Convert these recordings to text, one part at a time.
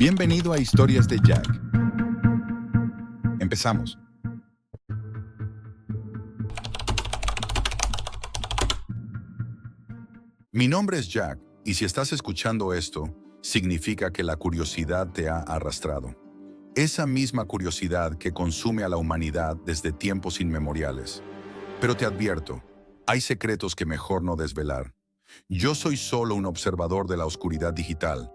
Bienvenido a Historias de Jack. Empezamos. Mi nombre es Jack, y si estás escuchando esto, significa que la curiosidad te ha arrastrado. Esa misma curiosidad que consume a la humanidad desde tiempos inmemoriales. Pero te advierto, hay secretos que mejor no desvelar. Yo soy solo un observador de la oscuridad digital,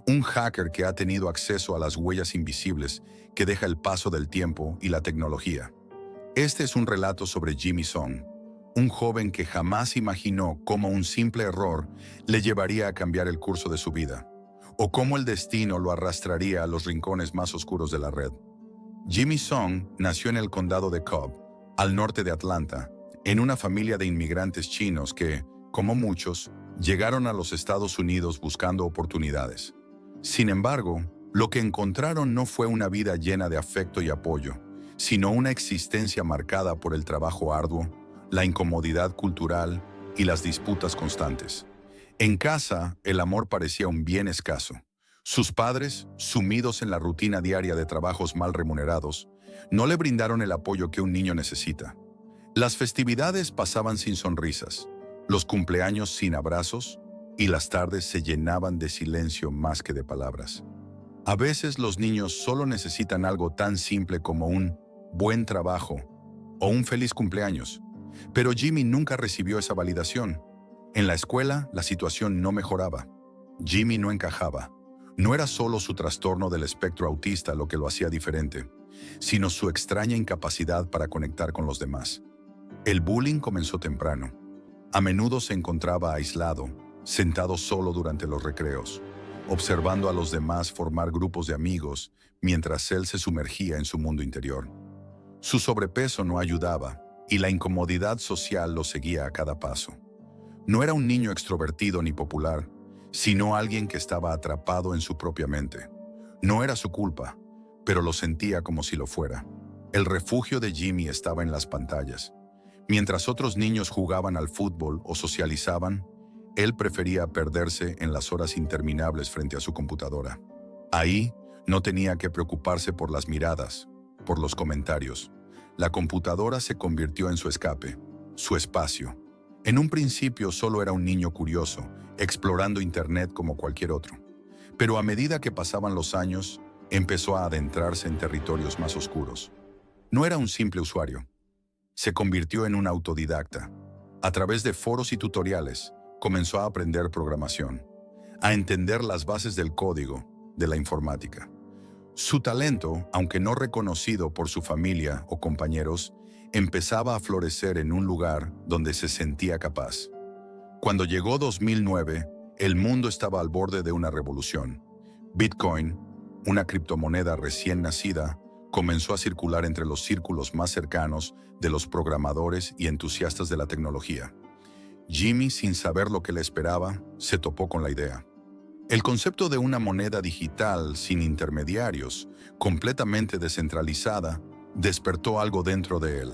un hacker que ha tenido acceso a las huellas invisibles que deja el paso del tiempo y la tecnología. Este es un relato sobre Jimmy Song, un joven que jamás imaginó cómo un simple error le llevaría a cambiar el curso de su vida, o cómo el destino lo arrastraría a los rincones más oscuros de la red. Jimmy Song nació en el condado de Cobb, al norte de Atlanta, en una familia de inmigrantes chinos que, como muchos, llegaron a los Estados Unidos buscando oportunidades. Sin embargo, lo que encontraron no fue una vida llena de afecto y apoyo, sino una existencia marcada por el trabajo arduo, la incomodidad cultural y las disputas constantes. En casa, el amor parecía un bien escaso. Sus padres, sumidos en la rutina diaria de trabajos mal remunerados, no le brindaron el apoyo que un niño necesita. Las festividades pasaban sin sonrisas, los cumpleaños sin abrazos, y las tardes se llenaban de silencio más que de palabras. A veces los niños solo necesitan algo tan simple como un buen trabajo o un feliz cumpleaños, pero Jimmy nunca recibió esa validación. En la escuela, la situación no mejoraba. Jimmy no encajaba. No era solo su trastorno del espectro autista lo que lo hacía diferente, sino su extraña incapacidad para conectar con los demás. El bullying comenzó temprano. A menudo se encontraba aislado, sentado solo durante los recreos, observando a los demás formar grupos de amigos mientras él se sumergía en su mundo interior. Su sobrepeso no ayudaba y la incomodidad social lo seguía a cada paso. No era un niño extrovertido ni popular, sino alguien que estaba atrapado en su propia mente. No era su culpa, pero lo sentía como si lo fuera. El refugio de Jimmy estaba en las pantallas. Mientras otros niños jugaban al fútbol o socializaban, él prefería perderse en las horas interminables frente a su computadora. Ahí no tenía que preocuparse por las miradas, por los comentarios. La computadora se convirtió en su escape, su espacio. En un principio solo era un niño curioso, explorando Internet como cualquier otro. Pero a medida que pasaban los años, empezó a adentrarse en territorios más oscuros. No era un simple usuario. Se convirtió en un autodidacta. A través de foros y tutoriales, comenzó a aprender programación, a entender las bases del código, de la informática. Su talento, aunque no reconocido por su familia o compañeros, empezaba a florecer en un lugar donde se sentía capaz. Cuando llegó 2009, el mundo estaba al borde de una revolución. Bitcoin, una criptomoneda recién nacida, comenzó a circular entre los círculos más cercanos de los programadores y entusiastas de la tecnología. Jimmy, sin saber lo que le esperaba, se topó con la idea. El concepto de una moneda digital sin intermediarios, completamente descentralizada, despertó algo dentro de él.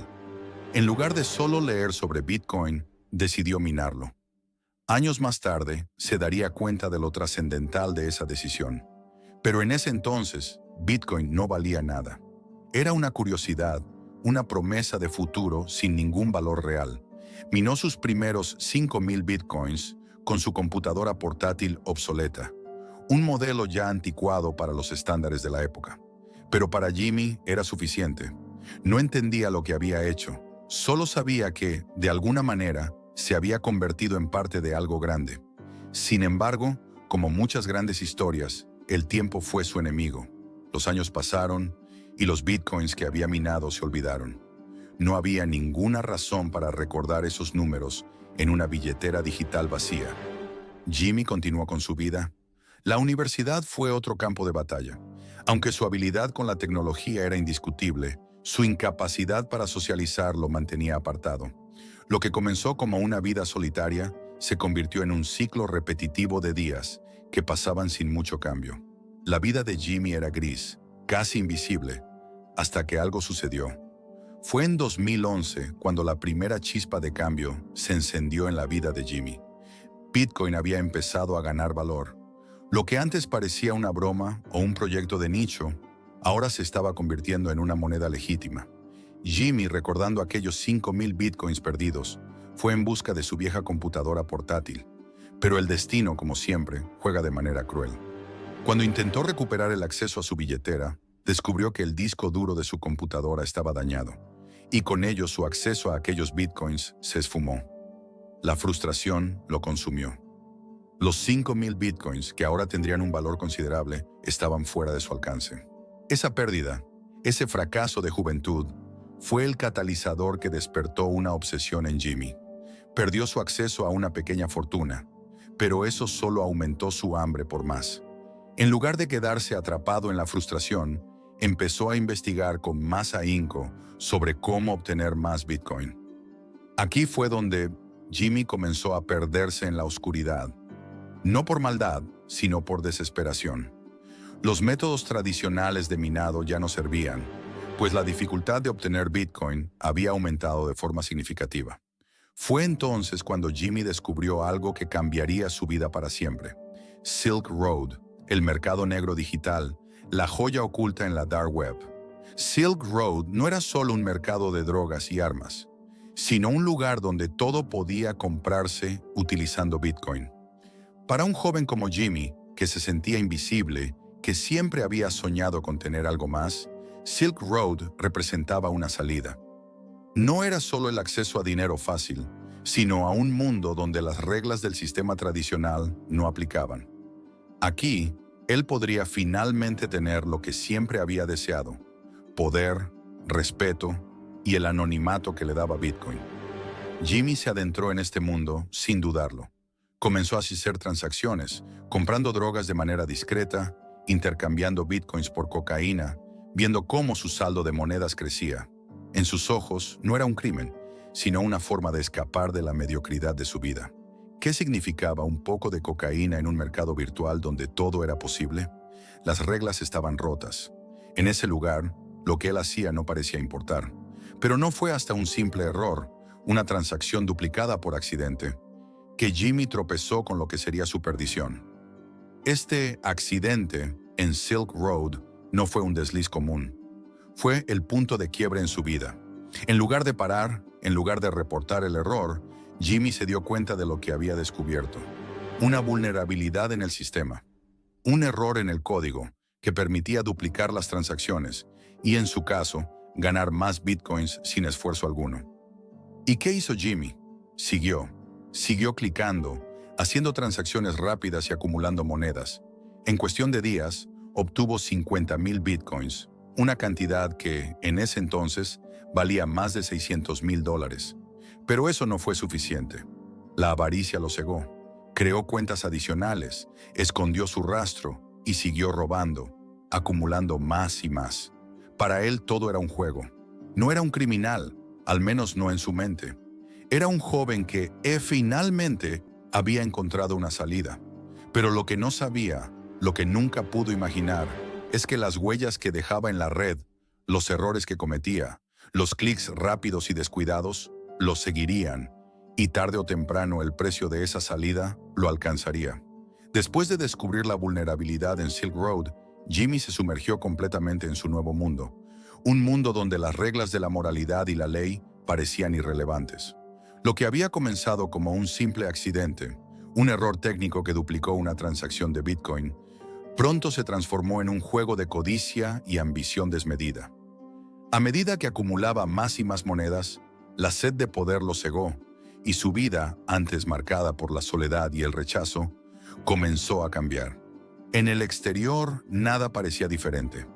En lugar de solo leer sobre Bitcoin, decidió minarlo. Años más tarde, se daría cuenta de lo trascendental de esa decisión. Pero en ese entonces, Bitcoin no valía nada. Era una curiosidad, una promesa de futuro sin ningún valor real. Minó sus primeros 5,000 bitcoins con su computadora portátil obsoleta, un modelo ya anticuado para los estándares de la época. Pero para Jimmy era suficiente. No entendía lo que había hecho, solo sabía que, de alguna manera, se había convertido en parte de algo grande. Sin embargo, como muchas grandes historias, el tiempo fue su enemigo. Los años pasaron y los bitcoins que había minado se olvidaron. No había ninguna razón para recordar esos números en una billetera digital vacía. Jimmy continuó con su vida. La universidad fue otro campo de batalla. Aunque su habilidad con la tecnología era indiscutible, su incapacidad para socializar lo mantenía apartado. Lo que comenzó como una vida solitaria se convirtió en un ciclo repetitivo de días que pasaban sin mucho cambio. La vida de Jimmy era gris, casi invisible, hasta que algo sucedió. Fue en 2011 cuando la primera chispa de cambio se encendió en la vida de Jimmy. Bitcoin había empezado a ganar valor. Lo que antes parecía una broma o un proyecto de nicho, ahora se estaba convirtiendo en una moneda legítima. Jimmy, recordando aquellos 5,000 bitcoins perdidos, fue en busca de su vieja computadora portátil. Pero el destino, como siempre, juega de manera cruel. Cuando intentó recuperar el acceso a su billetera, descubrió que el disco duro de su computadora estaba dañado, y con ello su acceso a aquellos bitcoins se esfumó. La frustración lo consumió. Los 5,000 bitcoins, que ahora tendrían un valor considerable, estaban fuera de su alcance. Esa pérdida, ese fracaso de juventud, fue el catalizador que despertó una obsesión en Jimmy. Perdió su acceso a una pequeña fortuna, pero eso solo aumentó su hambre por más. En lugar de quedarse atrapado en la frustración, empezó a investigar con más ahínco sobre cómo obtener más Bitcoin. Aquí fue donde Jimmy comenzó a perderse en la oscuridad, no por maldad, sino por desesperación. Los métodos tradicionales de minado ya no servían, pues la dificultad de obtener Bitcoin había aumentado de forma significativa. Fue entonces cuando Jimmy descubrió algo que cambiaría su vida para siempre: Silk Road, el mercado negro digital, la joya oculta en la dark web. Silk Road no era solo un mercado de drogas y armas, sino un lugar donde todo podía comprarse utilizando Bitcoin. Para un joven como Jimmy, que se sentía invisible, que siempre había soñado con tener algo más, Silk Road representaba una salida. No era solo el acceso a dinero fácil, sino a un mundo donde las reglas del sistema tradicional no aplicaban. Aquí, él podría finalmente tener lo que siempre había deseado: poder, respeto y el anonimato que le daba Bitcoin. Jimmy se adentró en este mundo sin dudarlo. Comenzó a hacer transacciones, comprando drogas de manera discreta, intercambiando bitcoins por cocaína, viendo cómo su saldo de monedas crecía. En sus ojos no era un crimen, sino una forma de escapar de la mediocridad de su vida. ¿Qué significaba un poco de cocaína en un mercado virtual donde todo era posible? Las reglas estaban rotas. En ese lugar, lo que él hacía no parecía importar. Pero no fue hasta un simple error, una transacción duplicada por accidente, que Jimmy tropezó con lo que sería su perdición. Este accidente en Silk Road no fue un desliz común. Fue el punto de quiebre en su vida. En lugar de parar, en lugar de reportar el error, Jimmy se dio cuenta de lo que había descubierto: una vulnerabilidad en el sistema, un error en el código que permitía duplicar las transacciones y, en su caso, ganar más bitcoins sin esfuerzo alguno. ¿Y qué hizo Jimmy? Siguió clicando, haciendo transacciones rápidas y acumulando monedas. En cuestión de días, obtuvo 50,000 bitcoins, una cantidad que, en ese entonces, valía más de $600,000. Pero eso no fue suficiente. La avaricia lo cegó. Creó cuentas adicionales, escondió su rastro y siguió robando, acumulando más y más. Para él todo era un juego. No era un criminal, al menos no en su mente. Era un joven que finalmente había encontrado una salida. Pero lo que no sabía, lo que nunca pudo imaginar, es que las huellas que dejaba en la red, los errores que cometía, los clics rápidos y descuidados, los seguirían, y tarde o temprano el precio de esa salida lo alcanzaría. Después de descubrir la vulnerabilidad en Silk Road, Jimmy se sumergió completamente en su nuevo mundo, un mundo donde las reglas de la moralidad y la ley parecían irrelevantes. Lo que había comenzado como un simple accidente, un error técnico que duplicó una transacción de Bitcoin, pronto se transformó en un juego de codicia y ambición desmedida. A medida que acumulaba más y más monedas, la sed de poder lo cegó, y su vida, antes marcada por la soledad y el rechazo, comenzó a cambiar. En el exterior, nada parecía diferente.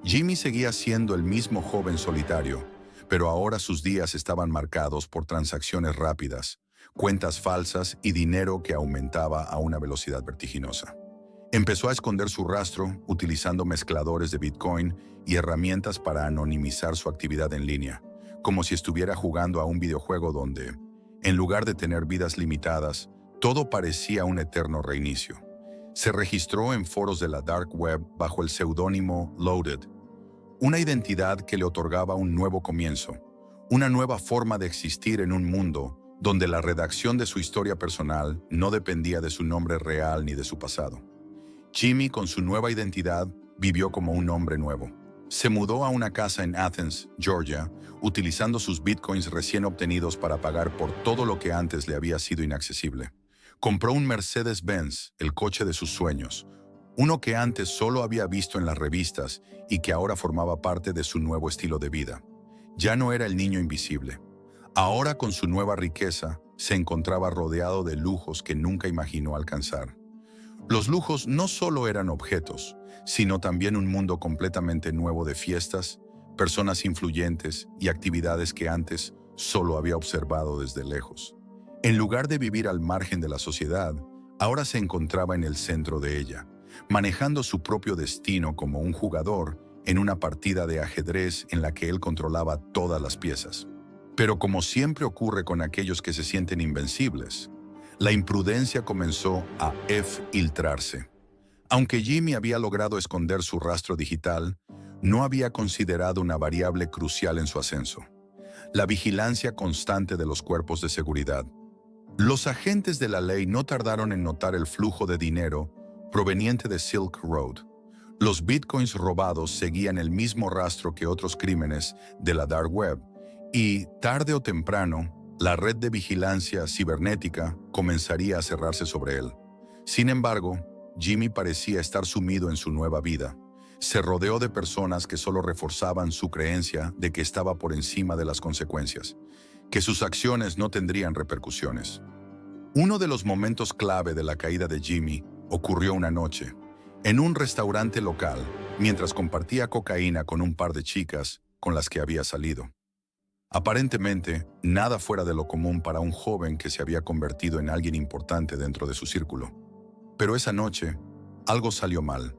Jimmy seguía siendo el mismo joven solitario, pero ahora sus días estaban marcados por transacciones rápidas, cuentas falsas y dinero que aumentaba a una velocidad vertiginosa. Empezó a esconder su rastro utilizando mezcladores de Bitcoin y herramientas para anonimizar su actividad en línea, como si estuviera jugando a un videojuego donde, en lugar de tener vidas limitadas, todo parecía un eterno reinicio. Se registró en foros de la dark web bajo el seudónimo Loaded, una identidad que le otorgaba un nuevo comienzo, una nueva forma de existir en un mundo donde la redacción de su historia personal no dependía de su nombre real ni de su pasado. Jimmy, con su nueva identidad, vivió como un hombre nuevo. Se mudó a una casa en Athens, Georgia, utilizando sus bitcoins recién obtenidos para pagar por todo lo que antes le había sido inaccesible. Compró un Mercedes-Benz, el coche de sus sueños, uno que antes solo había visto en las revistas y que ahora formaba parte de su nuevo estilo de vida. Ya no era el niño invisible. Ahora, con su nueva riqueza, se encontraba rodeado de lujos que nunca imaginó alcanzar. Los lujos no solo eran objetos, sino también un mundo completamente nuevo de fiestas, personas influyentes y actividades que antes solo había observado desde lejos. En lugar de vivir al margen de la sociedad, ahora se encontraba en el centro de ella, manejando su propio destino como un jugador en una partida de ajedrez en la que él controlaba todas las piezas. Pero como siempre ocurre con aquellos que se sienten invencibles, la imprudencia comenzó a filtrarse. Aunque Jimmy había logrado esconder su rastro digital, no había considerado una variable crucial en su ascenso: la vigilancia constante de los cuerpos de seguridad. Los agentes de la ley no tardaron en notar el flujo de dinero proveniente de Silk Road. Los bitcoins robados seguían el mismo rastro que otros crímenes de la dark web, y, tarde o temprano, la red de vigilancia cibernética comenzaría a cerrarse sobre él. Sin embargo, Jimmy parecía estar sumido en su nueva vida. Se rodeó de personas que solo reforzaban su creencia de que estaba por encima de las consecuencias, que sus acciones no tendrían repercusiones. Uno de los momentos clave de la caída de Jimmy ocurrió una noche, en un restaurante local, mientras compartía cocaína con un par de chicas con las que había salido. Aparentemente, nada fuera de lo común para un joven que se había convertido en alguien importante dentro de su círculo. Pero esa noche, algo salió mal.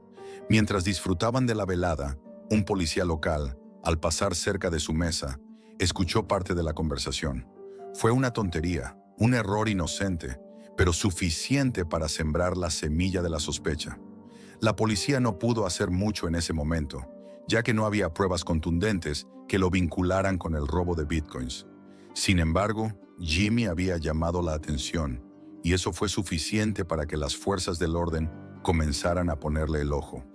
Mientras disfrutaban de la velada, un policía local, al pasar cerca de su mesa, escuchó parte de la conversación. Fue una tontería, un error inocente, pero suficiente para sembrar la semilla de la sospecha. La policía no pudo hacer mucho en ese momento, ya que no había pruebas contundentes que lo vincularan con el robo de bitcoins. Sin embargo, Jimmy había llamado la atención, y eso fue suficiente para que las fuerzas del orden comenzaran a ponerle el ojo.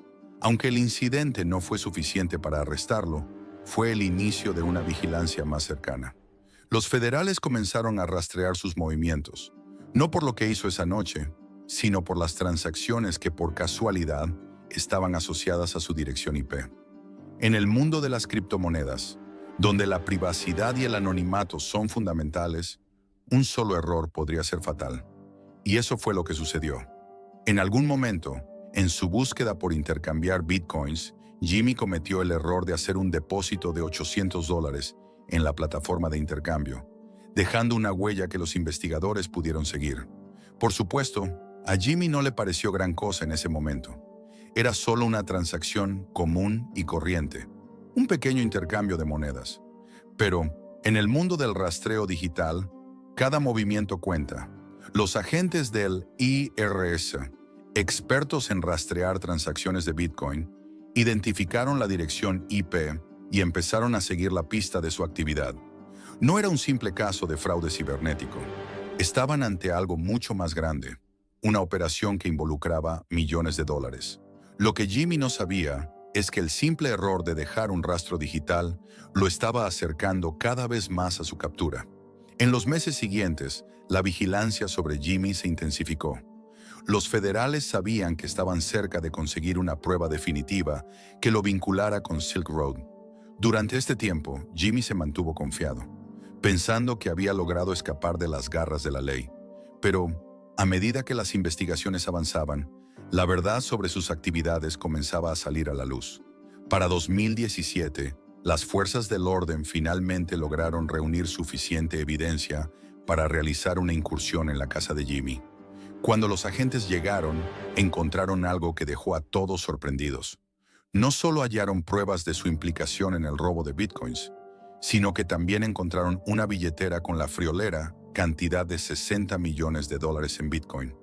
Aunque el incidente no fue suficiente para arrestarlo, fue el inicio de una vigilancia más cercana. Los federales comenzaron a rastrear sus movimientos, no por lo que hizo esa noche, sino por las transacciones que por casualidad estaban asociadas a su dirección IP. En el mundo de las criptomonedas, donde la privacidad y el anonimato son fundamentales, un solo error podría ser fatal. Y eso fue lo que sucedió. En algún momento, en su búsqueda por intercambiar bitcoins, Jimmy cometió el error de hacer un depósito de $800 en la plataforma de intercambio, dejando una huella que los investigadores pudieron seguir. Por supuesto, a Jimmy no le pareció gran cosa en ese momento. Era solo una transacción común y corriente, un pequeño intercambio de monedas. Pero, en el mundo del rastreo digital, cada movimiento cuenta. Los agentes del IRS, expertos en rastrear transacciones de Bitcoin, identificaron la dirección IP y empezaron a seguir la pista de su actividad. No era un simple caso de fraude cibernético. Estaban ante algo mucho más grande, una operación que involucraba millones de dólares. Lo que Jimmy no sabía es que el simple error de dejar un rastro digital lo estaba acercando cada vez más a su captura. En los meses siguientes, la vigilancia sobre Jimmy se intensificó. Los federales sabían que estaban cerca de conseguir una prueba definitiva que lo vinculara con Silk Road. Durante este tiempo, Jimmy se mantuvo confiado, pensando que había logrado escapar de las garras de la ley. Pero, a medida que las investigaciones avanzaban, la verdad sobre sus actividades comenzaba a salir a la luz. Para 2017, las fuerzas del orden finalmente lograron reunir suficiente evidencia para realizar una incursión en la casa de Jimmy. Cuando los agentes llegaron, encontraron algo que dejó a todos sorprendidos. No solo hallaron pruebas de su implicación en el robo de bitcoins, sino que también encontraron una billetera con la friolera cantidad de $60 millones en bitcoin,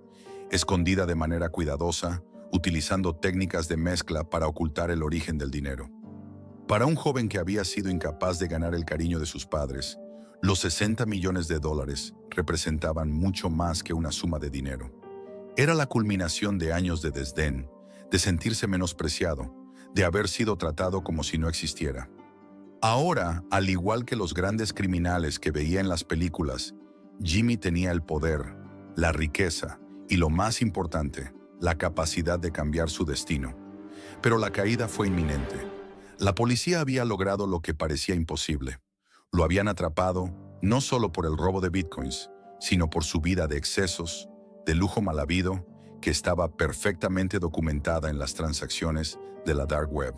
escondida de manera cuidadosa, utilizando técnicas de mezcla para ocultar el origen del dinero. Para un joven que había sido incapaz de ganar el cariño de sus padres, los $60 millones representaban mucho más que una suma de dinero. Era la culminación de años de desdén, de sentirse menospreciado, de haber sido tratado como si no existiera. Ahora, al igual que los grandes criminales que veía en las películas, Jimmy tenía el poder, la riqueza y, lo más importante, la capacidad de cambiar su destino. Pero la caída fue inminente. La policía había logrado lo que parecía imposible. Lo habían atrapado no solo por el robo de bitcoins, sino por su vida de excesos, de lujo mal habido, que estaba perfectamente documentada en las transacciones de la Dark Web.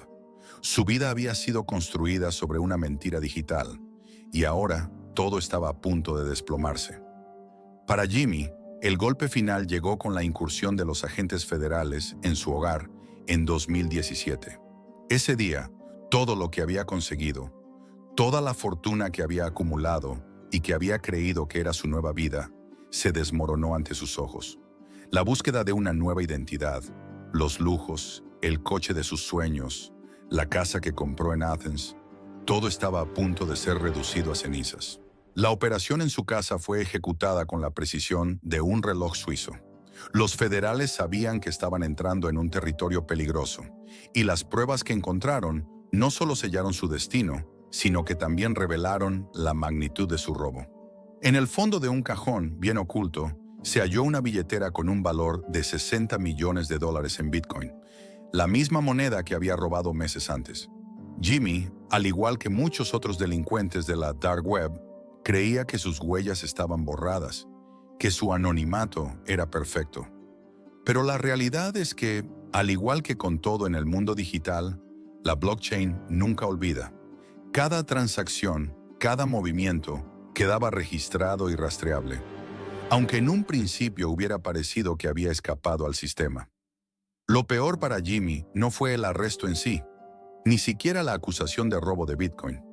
Su vida había sido construida sobre una mentira digital, y ahora todo estaba a punto de desplomarse. Para Jimmy, el golpe final llegó con la incursión de los agentes federales en su hogar en 2017. Ese día, todo lo que había conseguido, toda la fortuna que había acumulado y que había creído que era su nueva vida, se desmoronó ante sus ojos. La búsqueda de una nueva identidad, los lujos, el coche de sus sueños, la casa que compró en Athens, todo estaba a punto de ser reducido a cenizas. La operación en su casa fue ejecutada con la precisión de un reloj suizo. Los federales sabían que estaban entrando en un territorio peligroso, y las pruebas que encontraron no solo sellaron su destino, sino que también revelaron la magnitud de su robo. En el fondo de un cajón, bien oculto, se halló una billetera con un valor de $60 millones en Bitcoin, la misma moneda que había robado meses antes. Jimmy, al igual que muchos otros delincuentes de la Dark Web, creía que sus huellas estaban borradas, que su anonimato era perfecto. Pero la realidad es que, al igual que con todo en el mundo digital, la blockchain nunca olvida. Cada transacción, cada movimiento, quedaba registrado y rastreable, aunque en un principio hubiera parecido que había escapado al sistema. Lo peor para Jimmy no fue el arresto en sí, ni siquiera la acusación de robo de Bitcoin.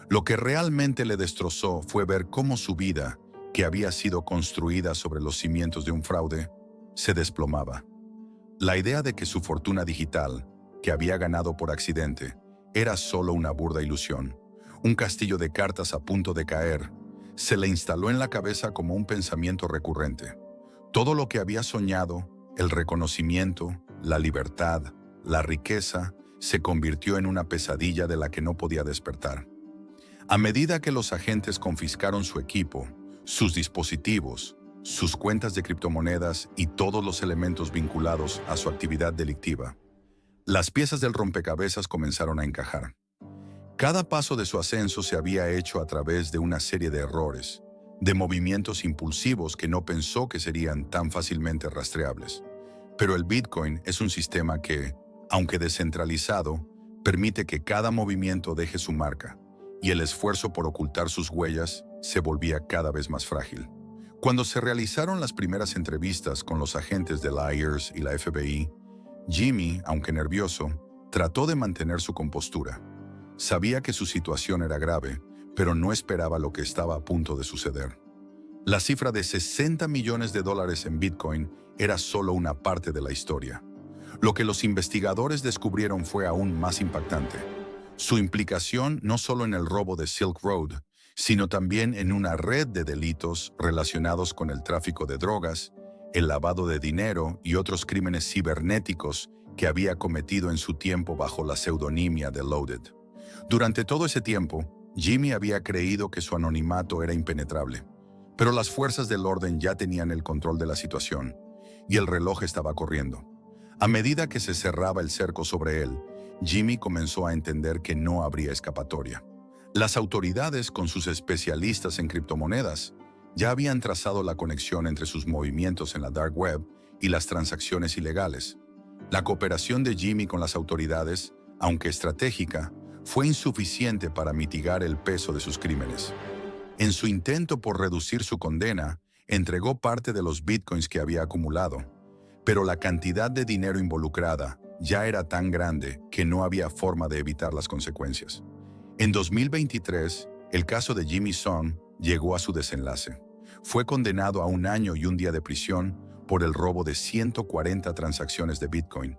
Lo que realmente le destrozó fue ver cómo su vida, que había sido construida sobre los cimientos de un fraude, se desplomaba. La idea de que su fortuna digital, que había ganado por accidente, era solo una burda ilusión, un castillo de cartas a punto de caer, se le instaló en la cabeza como un pensamiento recurrente. Todo lo que había soñado, el reconocimiento, la libertad, la riqueza, se convirtió en una pesadilla de la que no podía despertar. A medida que los agentes confiscaron su equipo, sus dispositivos, sus cuentas de criptomonedas y todos los elementos vinculados a su actividad delictiva, las piezas del rompecabezas comenzaron a encajar. Cada paso de su ascenso se había hecho a través de una serie de errores, de movimientos impulsivos que no pensó que serían tan fácilmente rastreables. Pero el Bitcoin es un sistema que, aunque descentralizado, permite que cada movimiento deje su marca, y el esfuerzo por ocultar sus huellas se volvía cada vez más frágil. Cuando se realizaron las primeras entrevistas con los agentes de la IRS y la FBI, Jimmy, aunque nervioso, trató de mantener su compostura. Sabía que su situación era grave, pero no esperaba lo que estaba a punto de suceder. La cifra de $60 millones en Bitcoin era solo una parte de la historia. Lo que los investigadores descubrieron fue aún más impactante. Su implicación no solo en el robo de Silk Road, sino también en una red de delitos relacionados con el tráfico de drogas, el lavado de dinero y otros crímenes cibernéticos que había cometido en su tiempo bajo la pseudonimia de Loaded. Durante todo ese tiempo, Jimmy había creído que su anonimato era impenetrable, pero las fuerzas del orden ya tenían el control de la situación, y el reloj estaba corriendo. A medida que se cerraba el cerco sobre él, Jimmy comenzó a entender que no habría escapatoria. Las autoridades, con sus especialistas en criptomonedas, ya habían trazado la conexión entre sus movimientos en la Dark Web y las transacciones ilegales. La cooperación de Jimmy con las autoridades, aunque estratégica, fue insuficiente para mitigar el peso de sus crímenes. En su intento por reducir su condena, entregó parte de los bitcoins que había acumulado, pero la cantidad de dinero involucrada ya era tan grande que no había forma de evitar las consecuencias. En 2023, el caso de Jimmy Song llegó a su desenlace. Fue condenado a 1 año y 1 día de prisión por el robo de 140 transacciones de Bitcoin,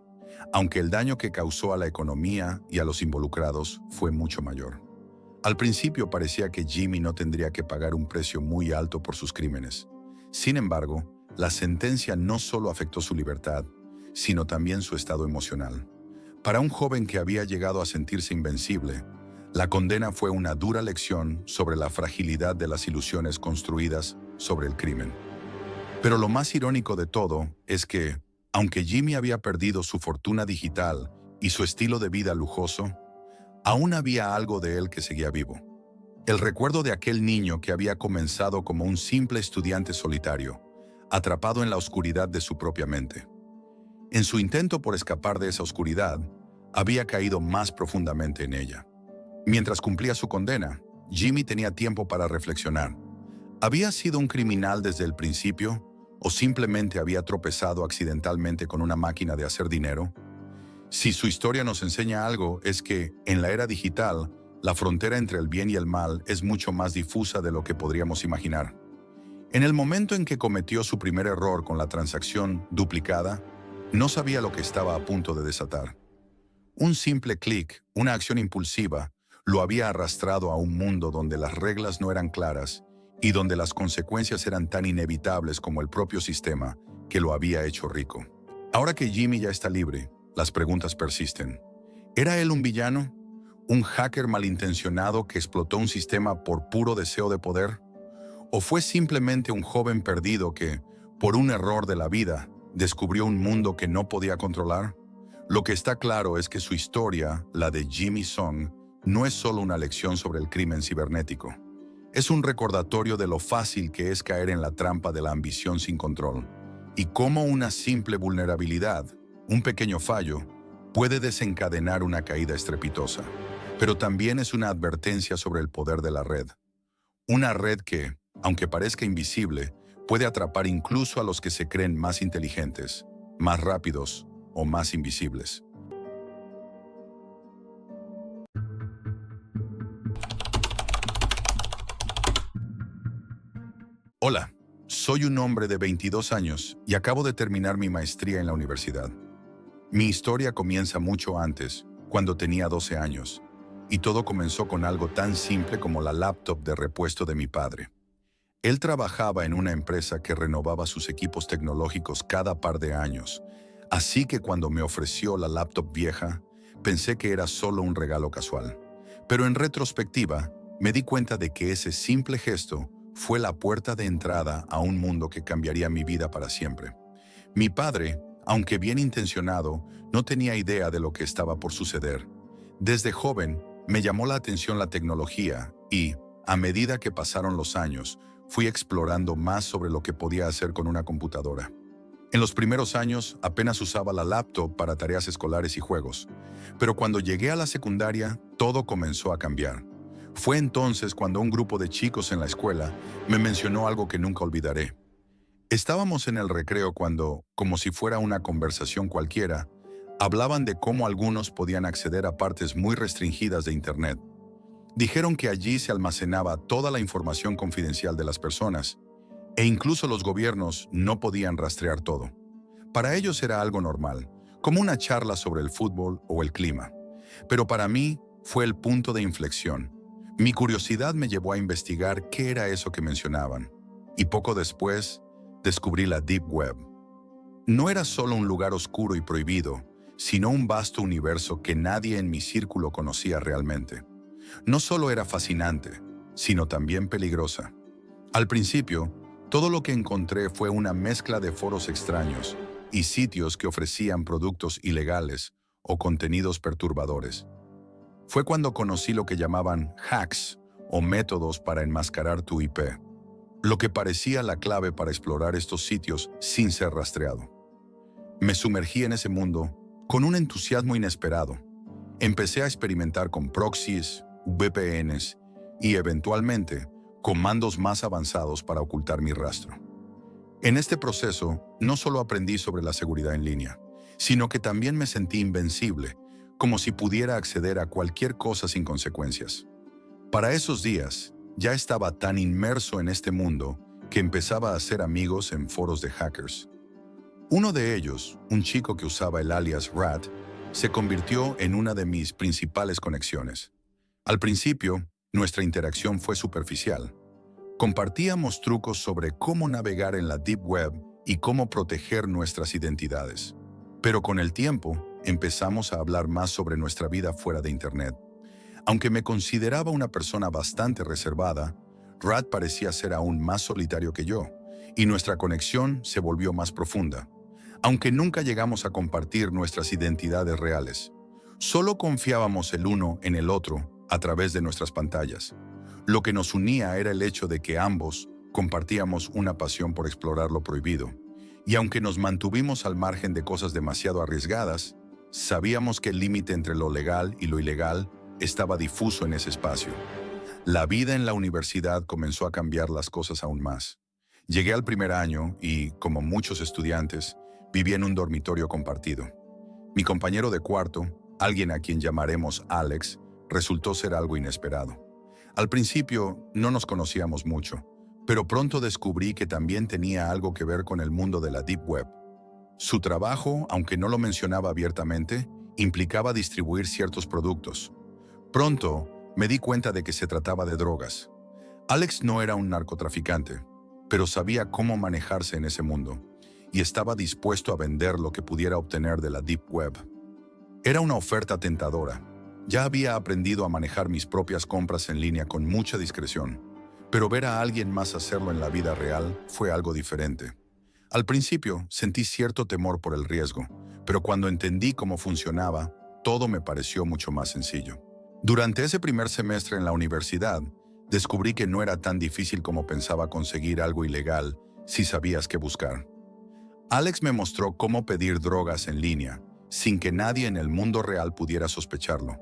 aunque el daño que causó a la economía y a los involucrados fue mucho mayor. Al principio parecía que Jimmy no tendría que pagar un precio muy alto por sus crímenes. Sin embargo, la sentencia no solo afectó su libertad, sino también su estado emocional. Para un joven que había llegado a sentirse invencible, la condena fue una dura lección sobre la fragilidad de las ilusiones construidas sobre el crimen. Pero lo más irónico de todo es que, aunque Jimmy había perdido su fortuna digital y su estilo de vida lujoso, aún había algo de él que seguía vivo. El recuerdo de aquel niño que había comenzado como un simple estudiante solitario, atrapado en la oscuridad de su propia mente. En su intento por escapar de esa oscuridad, había caído más profundamente en ella. Mientras cumplía su condena, Jimmy tenía tiempo para reflexionar. ¿Había sido un criminal desde el principio o simplemente había tropezado accidentalmente con una máquina de hacer dinero? Si su historia nos enseña algo, es que, en la era digital, la frontera entre el bien y el mal es mucho más difusa de lo que podríamos imaginar. En el momento en que cometió su primer error con la transacción duplicada, no sabía lo que estaba a punto de desatar. Un simple clic, una acción impulsiva, lo había arrastrado a un mundo donde las reglas no eran claras y donde las consecuencias eran tan inevitables como el propio sistema que lo había hecho rico. Ahora que Jimmy ya está libre, las preguntas persisten. ¿Era él un villano? ¿Un hacker malintencionado que explotó un sistema por puro deseo de poder? ¿O fue simplemente un joven perdido que, por un error de la vida, descubrió un mundo que no podía controlar? Lo que está claro es que su historia, la de Jimmy Song, no es solo una lección sobre el crimen cibernético. Es un recordatorio de lo fácil que es caer en la trampa de la ambición sin control y cómo una simple vulnerabilidad, un pequeño fallo, puede desencadenar una caída estrepitosa. Pero también es una advertencia sobre el poder de la red. Una red que, aunque parezca invisible, puede atrapar incluso a los que se creen más inteligentes, más rápidos o más invisibles. Hola, soy un hombre de 22 años y acabo de terminar mi maestría en la universidad. Mi historia comienza mucho antes, cuando tenía 12 años, y todo comenzó con algo tan simple como la laptop de repuesto de mi padre. Él trabajaba en una empresa que renovaba sus equipos tecnológicos cada par de años, así que cuando me ofreció la laptop vieja, pensé que era solo un regalo casual. Pero en retrospectiva, me di cuenta de que ese simple gesto fue la puerta de entrada a un mundo que cambiaría mi vida para siempre. Mi padre, aunque bien intencionado, no tenía idea de lo que estaba por suceder. Desde joven, me llamó la atención la tecnología y, a medida que pasaron los años, fui explorando más sobre lo que podía hacer con una computadora. En los primeros años, apenas usaba la laptop para tareas escolares y juegos, pero cuando llegué a la secundaria, todo comenzó a cambiar. Fue entonces cuando un grupo de chicos en la escuela me mencionó algo que nunca olvidaré. Estábamos en el recreo cuando, como si fuera una conversación cualquiera, hablaban de cómo algunos podían acceder a partes muy restringidas de Internet. Dijeron que allí se almacenaba toda la información confidencial de las personas, e incluso los gobiernos no podían rastrear todo. Para ellos era algo normal, como una charla sobre el fútbol o el clima. Pero para mí fue el punto de inflexión. Mi curiosidad me llevó a investigar qué era eso que mencionaban, y poco después descubrí la Deep Web. No era solo un lugar oscuro y prohibido, sino un vasto universo que nadie en mi círculo conocía realmente. No solo era fascinante, sino también peligrosa. Al principio, todo lo que encontré fue una mezcla de foros extraños y sitios que ofrecían productos ilegales o contenidos perturbadores. Fue cuando conocí lo que llamaban hacks o métodos para enmascarar tu IP, lo que parecía la clave para explorar estos sitios sin ser rastreado. Me sumergí en ese mundo con un entusiasmo inesperado. Empecé a experimentar con proxies, VPNs y, eventualmente, comandos más avanzados para ocultar mi rastro. En este proceso, no solo aprendí sobre la seguridad en línea, sino que también me sentí invencible, como si pudiera acceder a cualquier cosa sin consecuencias. Para esos días, ya estaba tan inmerso en este mundo que empezaba a hacer amigos en foros de hackers. Uno de ellos, un chico que usaba el alias Rat, se convirtió en una de mis principales conexiones. Al principio, nuestra interacción fue superficial. Compartíamos trucos sobre cómo navegar en la Deep Web y cómo proteger nuestras identidades. Pero con el tiempo, empezamos a hablar más sobre nuestra vida fuera de Internet. Aunque me consideraba una persona bastante reservada, Rad parecía ser aún más solitario que yo, y nuestra conexión se volvió más profunda. Aunque nunca llegamos a compartir nuestras identidades reales, solo confiábamos el uno en el otro a través de nuestras pantallas. Lo que nos unía era el hecho de que ambos compartíamos una pasión por explorar lo prohibido. Y aunque nos mantuvimos al margen de cosas demasiado arriesgadas, sabíamos que el límite entre lo legal y lo ilegal estaba difuso en ese espacio. La vida en la universidad comenzó a cambiar las cosas aún más. Llegué al primer año y, como muchos estudiantes, vivía en un dormitorio compartido. Mi compañero de cuarto, alguien a quien llamaremos Alex, resultó ser algo inesperado. Al principio no nos conocíamos mucho, pero pronto descubrí que también tenía algo que ver con el mundo de la Deep Web. Su trabajo, aunque no lo mencionaba abiertamente, implicaba distribuir ciertos productos. Pronto me di cuenta de que se trataba de drogas. Alex no era un narcotraficante, pero sabía cómo manejarse en ese mundo, y estaba dispuesto a vender lo que pudiera obtener de la Deep Web. Era una oferta tentadora. Ya había aprendido a manejar mis propias compras en línea con mucha discreción, pero ver a alguien más hacerlo en la vida real fue algo diferente. Al principio sentí cierto temor por el riesgo, pero cuando entendí cómo funcionaba, todo me pareció mucho más sencillo. Durante ese primer semestre en la universidad, descubrí que no era tan difícil como pensaba conseguir algo ilegal si sabías qué buscar. Alex me mostró cómo pedir drogas en línea, sin que nadie en el mundo real pudiera sospecharlo.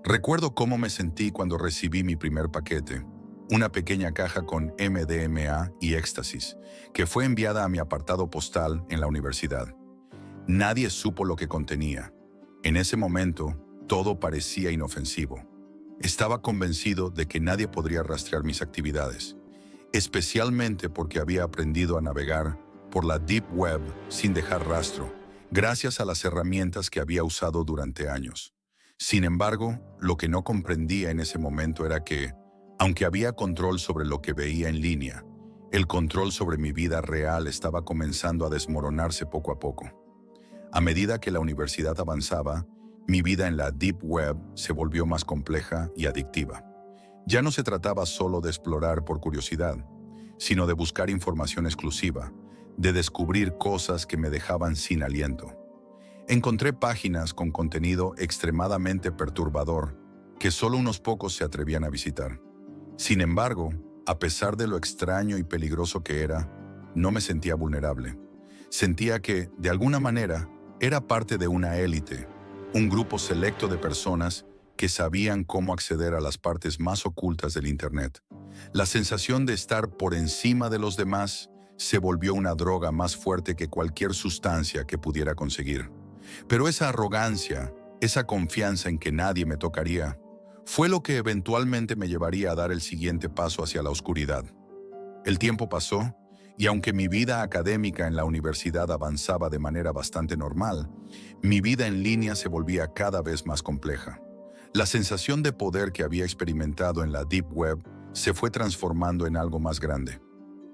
Recuerdo cómo me sentí cuando recibí mi primer paquete, una pequeña caja con MDMA y éxtasis, que fue enviada a mi apartado postal en la universidad. Nadie supo lo que contenía. En ese momento, todo parecía inofensivo. Estaba convencido de que nadie podría rastrear mis actividades, especialmente porque había aprendido a navegar por la Deep Web sin dejar rastro, gracias a las herramientas que había usado durante años. Sin embargo, lo que no comprendía en ese momento era que, aunque había control sobre lo que veía en línea, el control sobre mi vida real estaba comenzando a desmoronarse poco a poco. A medida que la universidad avanzaba, mi vida en la Deep Web se volvió más compleja y adictiva. Ya no se trataba solo de explorar por curiosidad, sino de buscar información exclusiva, de descubrir cosas que me dejaban sin aliento. Encontré páginas con contenido extremadamente perturbador que solo unos pocos se atrevían a visitar. Sin embargo, a pesar de lo extraño y peligroso que era, no me sentía vulnerable. Sentía que, de alguna manera, era parte de una élite, un grupo selecto de personas que sabían cómo acceder a las partes más ocultas del Internet. La sensación de estar por encima de los demás se volvió una droga más fuerte que cualquier sustancia que pudiera conseguir. Pero esa arrogancia, esa confianza en que nadie me tocaría, fue lo que eventualmente me llevaría a dar el siguiente paso hacia la oscuridad. El tiempo pasó, y aunque mi vida académica en la universidad avanzaba de manera bastante normal, mi vida en línea se volvía cada vez más compleja. La sensación de poder que había experimentado en la Deep Web se fue transformando en algo más grande.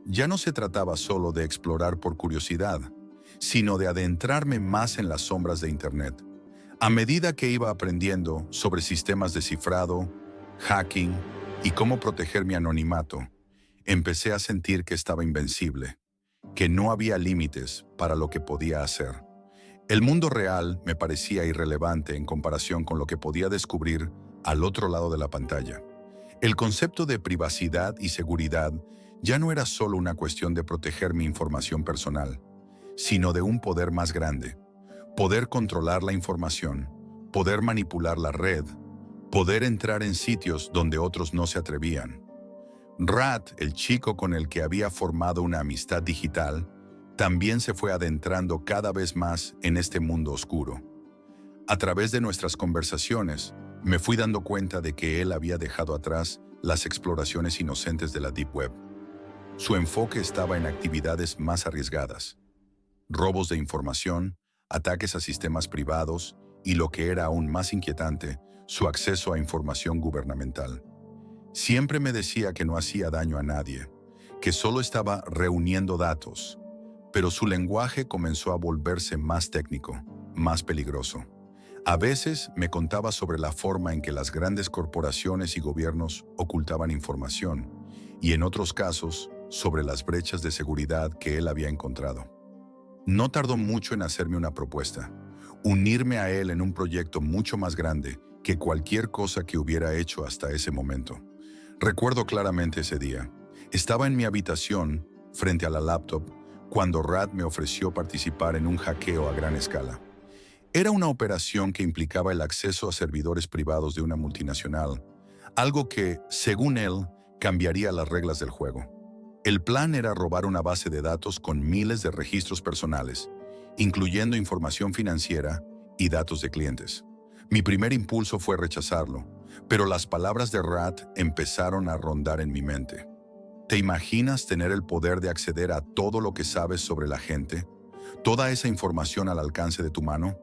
Ya no se trataba solo de explorar por curiosidad, sino de adentrarme más en las sombras de Internet. A medida que iba aprendiendo sobre sistemas de cifrado, hacking y cómo proteger mi anonimato, empecé a sentir que estaba invencible, que no había límites para lo que podía hacer. El mundo real me parecía irrelevante en comparación con lo que podía descubrir al otro lado de la pantalla. El concepto de privacidad y seguridad ya no era solo una cuestión de proteger mi información personal, sino de un poder más grande. Poder controlar la información, poder manipular la red, poder entrar en sitios donde otros no se atrevían. Rad, el chico con el que había formado una amistad digital, también se fue adentrando cada vez más en este mundo oscuro. A través de nuestras conversaciones, me fui dando cuenta de que él había dejado atrás las exploraciones inocentes de la Deep Web. Su enfoque estaba en actividades más arriesgadas: robos de información, ataques a sistemas privados y, lo que era aún más inquietante, su acceso a información gubernamental. Siempre me decía que no hacía daño a nadie, que solo estaba reuniendo datos, pero su lenguaje comenzó a volverse más técnico, más peligroso. A veces me contaba sobre la forma en que las grandes corporaciones y gobiernos ocultaban información, y en otros casos, sobre las brechas de seguridad que él había encontrado. No tardó mucho en hacerme una propuesta: unirme a él en un proyecto mucho más grande que cualquier cosa que hubiera hecho hasta ese momento. Recuerdo claramente ese día. Estaba en mi habitación, frente a la laptop, cuando Rad me ofreció participar en un hackeo a gran escala. Era una operación que implicaba el acceso a servidores privados de una multinacional, algo que, según él, cambiaría las reglas del juego. El plan era robar una base de datos con miles de registros personales, incluyendo información financiera y datos de clientes. Mi primer impulso fue rechazarlo, pero las palabras de Rad empezaron a rondar en mi mente. ¿Te imaginas tener el poder de acceder a todo lo que sabes sobre la gente? ¿Toda esa información al alcance de tu mano?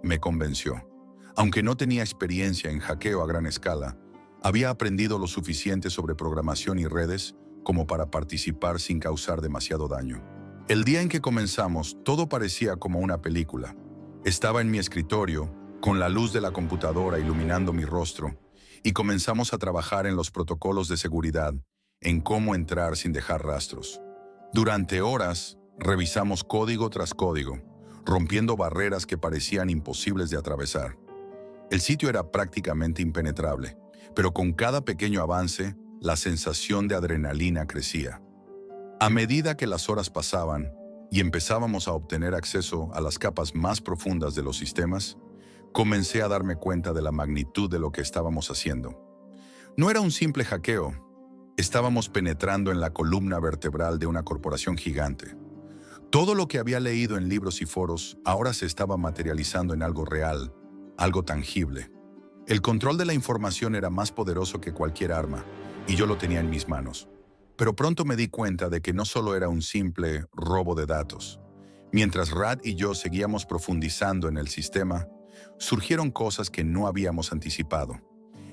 Me convenció. Aunque no tenía experiencia en hackeo a gran escala, había aprendido lo suficiente sobre programación y redes como para participar sin causar demasiado daño. El día en que comenzamos, todo parecía como una película. Estaba en mi escritorio, con la luz de la computadora iluminando mi rostro, y comenzamos a trabajar en los protocolos de seguridad, en cómo entrar sin dejar rastros. Durante horas, revisamos código tras código, rompiendo barreras que parecían imposibles de atravesar. El sitio era prácticamente impenetrable, pero con cada pequeño avance, la sensación de adrenalina crecía. A medida que las horas pasaban y empezábamos a obtener acceso a las capas más profundas de los sistemas, comencé a darme cuenta de la magnitud de lo que estábamos haciendo. No era un simple hackeo. Estábamos penetrando en la columna vertebral de una corporación gigante. Todo lo que había leído en libros y foros ahora se estaba materializando en algo real, algo tangible. El control de la información era más poderoso que cualquier arma, y yo lo tenía en mis manos. Pero pronto me di cuenta de que no solo era un simple robo de datos. Mientras Rad y yo seguíamos profundizando en el sistema, surgieron cosas que no habíamos anticipado.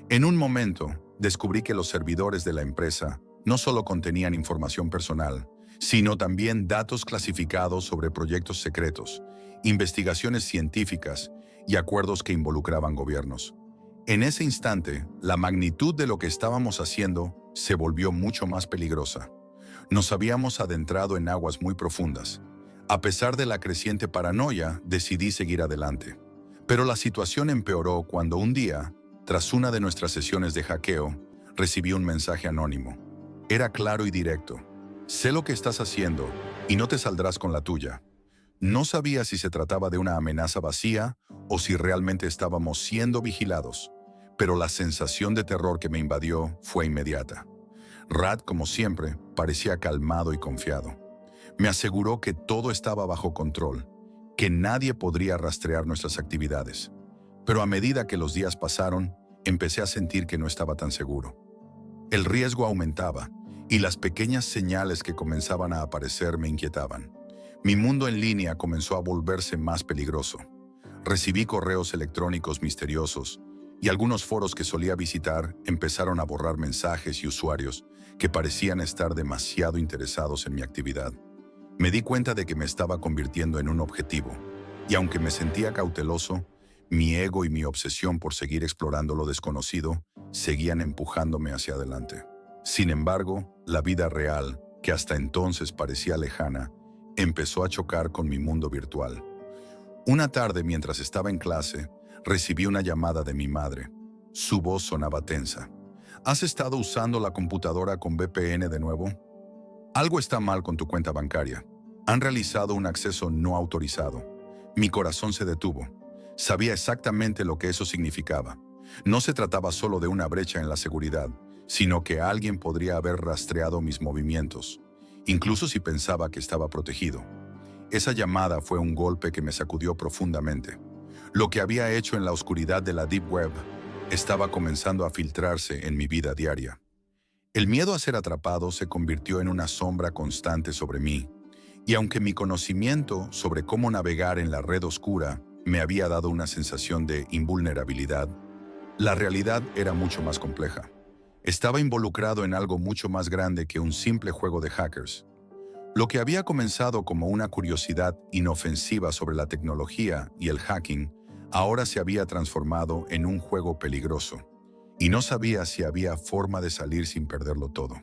En un momento, descubrí que los servidores de la empresa no solo contenían información personal, sino también datos clasificados sobre proyectos secretos, investigaciones científicas y acuerdos que involucraban gobiernos. En ese instante, la magnitud de lo que estábamos haciendo se volvió mucho más peligrosa. Nos habíamos adentrado en aguas muy profundas. A pesar de la creciente paranoia, decidí seguir adelante. Pero la situación empeoró cuando un día, tras una de nuestras sesiones de hackeo, recibí un mensaje anónimo. Era claro y directo: sé lo que estás haciendo y no te saldrás con la tuya. No sabía si se trataba de una amenaza vacía o si realmente estábamos siendo vigilados, pero la sensación de terror que me invadió fue inmediata. Rad, como siempre, parecía calmado y confiado. Me aseguró que todo estaba bajo control, que nadie podría rastrear nuestras actividades. Pero a medida que los días pasaron, empecé a sentir que no estaba tan seguro. El riesgo aumentaba y las pequeñas señales que comenzaban a aparecer me inquietaban. Mi mundo en línea comenzó a volverse más peligroso. Recibí correos electrónicos misteriosos y algunos foros que solía visitar empezaron a borrar mensajes y usuarios que parecían estar demasiado interesados en mi actividad. Me di cuenta de que me estaba convirtiendo en un objetivo, y aunque me sentía cauteloso, mi ego y mi obsesión por seguir explorando lo desconocido seguían empujándome hacia adelante. Sin embargo, la vida real, que hasta entonces parecía lejana, empezó a chocar con mi mundo virtual. Una tarde, mientras estaba en clase, recibí una llamada de mi madre. Su voz sonaba tensa. ¿Has estado usando la computadora con VPN de nuevo? Algo está mal con tu cuenta bancaria. Han realizado un acceso no autorizado. Mi corazón se detuvo. Sabía exactamente lo que eso significaba. No se trataba solo de una brecha en la seguridad, sino que alguien podría haber rastreado mis movimientos, incluso si pensaba que estaba protegido. Esa llamada fue un golpe que me sacudió profundamente. Lo que había hecho en la oscuridad de la Deep Web estaba comenzando a filtrarse en mi vida diaria. El miedo a ser atrapado se convirtió en una sombra constante sobre mí, y aunque mi conocimiento sobre cómo navegar en la red oscura me había dado una sensación de invulnerabilidad, la realidad era mucho más compleja. Estaba involucrado en algo mucho más grande que un simple juego de hackers. Lo que había comenzado como una curiosidad inofensiva sobre la tecnología y el hacking, ahora se había transformado en un juego peligroso, y no sabía si había forma de salir sin perderlo todo.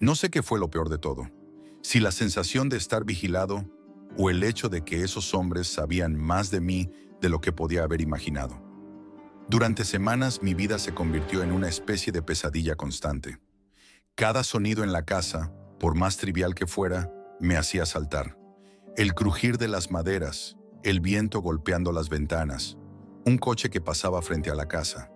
No sé qué fue lo peor de todo, si la sensación de estar vigilado o el hecho de que esos hombres sabían más de mí de lo que podía haber imaginado. Durante semanas mi vida se convirtió en una especie de pesadilla constante. Cada sonido en la casa, por más trivial que fuera, me hacía saltar. El crujir de las maderas, el viento golpeando las ventanas, un coche que pasaba frente a la casa.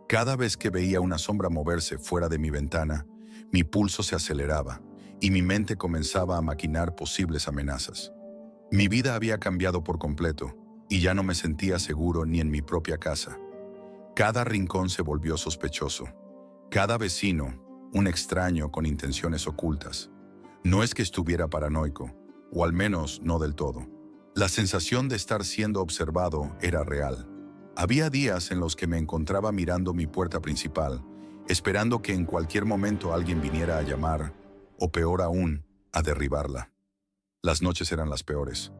Cada vez que veía una sombra moverse fuera de mi ventana, mi pulso se aceleraba y mi mente comenzaba a maquinar posibles amenazas. Mi vida había cambiado por completo y ya no me sentía seguro ni en mi propia casa. Cada rincón se volvió sospechoso. Cada vecino, un extraño con intenciones ocultas. No es que estuviera paranoico, o al menos no del todo. La sensación de estar siendo observado era real. Había días en los que me encontraba mirando mi puerta principal, esperando que en cualquier momento alguien viniera a llamar, o peor aún, a derribarla. Las noches eran las peores.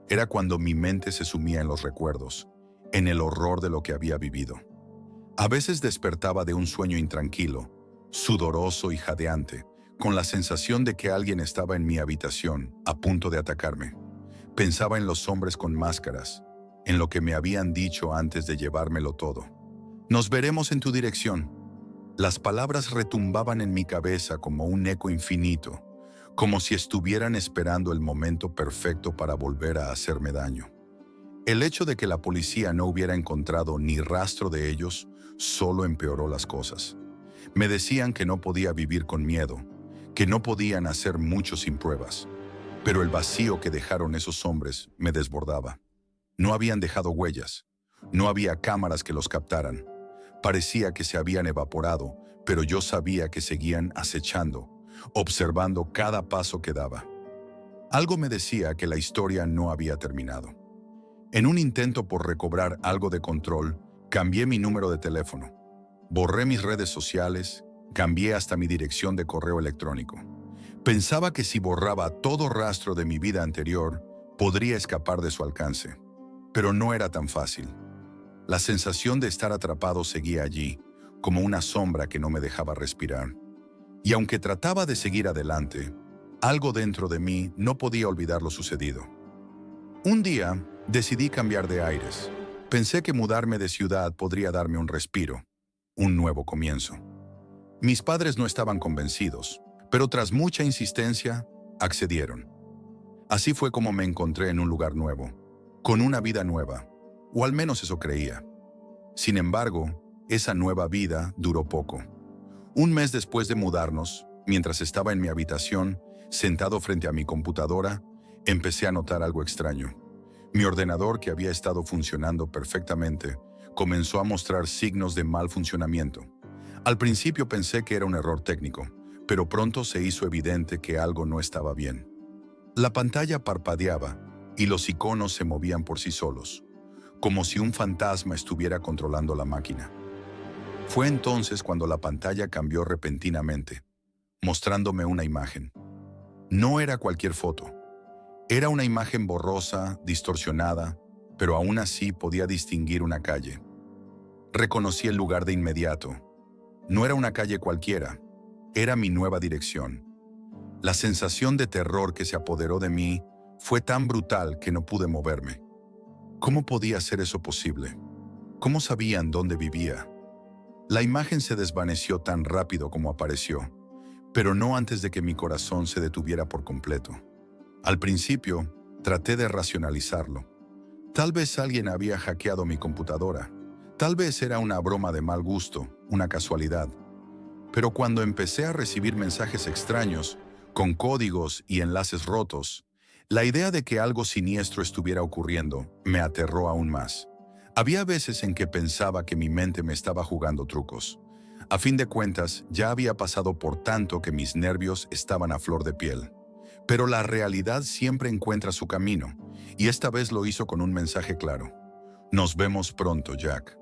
Era cuando mi mente se sumía en los recuerdos, en el horror de lo que había vivido. A veces despertaba de un sueño intranquilo, sudoroso y jadeante, con la sensación de que alguien estaba en mi habitación, a punto de atacarme. Pensaba en los hombres con máscaras, en lo que me habían dicho antes de llevármelo todo. Nos veremos en tu dirección. Las palabras retumbaban en mi cabeza como un eco infinito, como si estuvieran esperando el momento perfecto para volver a hacerme daño. El hecho de que la policía no hubiera encontrado ni rastro de ellos solo empeoró las cosas. Me decían que no podía vivir con miedo, que no podían hacer mucho sin pruebas, pero el vacío que dejaron esos hombres me desbordaba. No habían dejado huellas, no había cámaras que los captaran. Parecía que se habían evaporado, pero yo sabía que seguían acechando, observando cada paso que daba. Algo me decía que la historia no había terminado. En un intento por recobrar algo de control, cambié mi número de teléfono. Borré mis redes sociales, cambié hasta mi dirección de correo electrónico. Pensaba que si borraba todo rastro de mi vida anterior, podría escapar de su alcance. Pero no era tan fácil. La sensación de estar atrapado seguía allí, como una sombra que no me dejaba respirar. Y aunque trataba de seguir adelante, algo dentro de mí no podía olvidar lo sucedido. Un día, decidí cambiar de aires. Pensé que mudarme de ciudad podría darme un respiro, un nuevo comienzo. Mis padres no estaban convencidos, pero tras mucha insistencia, accedieron. Así fue como me encontré en un lugar nuevo, con una vida nueva, o al menos eso creía. Sin embargo, esa nueva vida duró poco. Un mes después de mudarnos, mientras estaba en mi habitación, sentado frente a mi computadora, empecé a notar algo extraño. Mi ordenador, que había estado funcionando perfectamente, comenzó a mostrar signos de mal funcionamiento. Al principio pensé que era un error técnico, pero pronto se hizo evidente que algo no estaba bien. La pantalla parpadeaba y los iconos se movían por sí solos, como si un fantasma estuviera controlando la máquina. Fue entonces cuando la pantalla cambió repentinamente, mostrándome una imagen. No era cualquier foto. Era una imagen borrosa, distorsionada, pero aún así podía distinguir una calle. Reconocí el lugar de inmediato. No era una calle cualquiera, era mi nueva dirección. La sensación de terror que se apoderó de mí fue tan brutal que no pude moverme. ¿Cómo podía ser eso posible? ¿Cómo sabían dónde vivía? La imagen se desvaneció tan rápido como apareció, pero no antes de que mi corazón se detuviera por completo. Al principio, traté de racionalizarlo. Tal vez alguien había hackeado mi computadora. Tal vez era una broma de mal gusto, una casualidad. Pero cuando empecé a recibir mensajes extraños, con códigos y enlaces rotos, la idea de que algo siniestro estuviera ocurriendo me aterró aún más. Había veces en que pensaba que mi mente me estaba jugando trucos. A fin de cuentas, ya había pasado por tanto que mis nervios estaban a flor de piel. Pero la realidad siempre encuentra su camino, y esta vez lo hizo con un mensaje claro. Nos vemos pronto, Jack.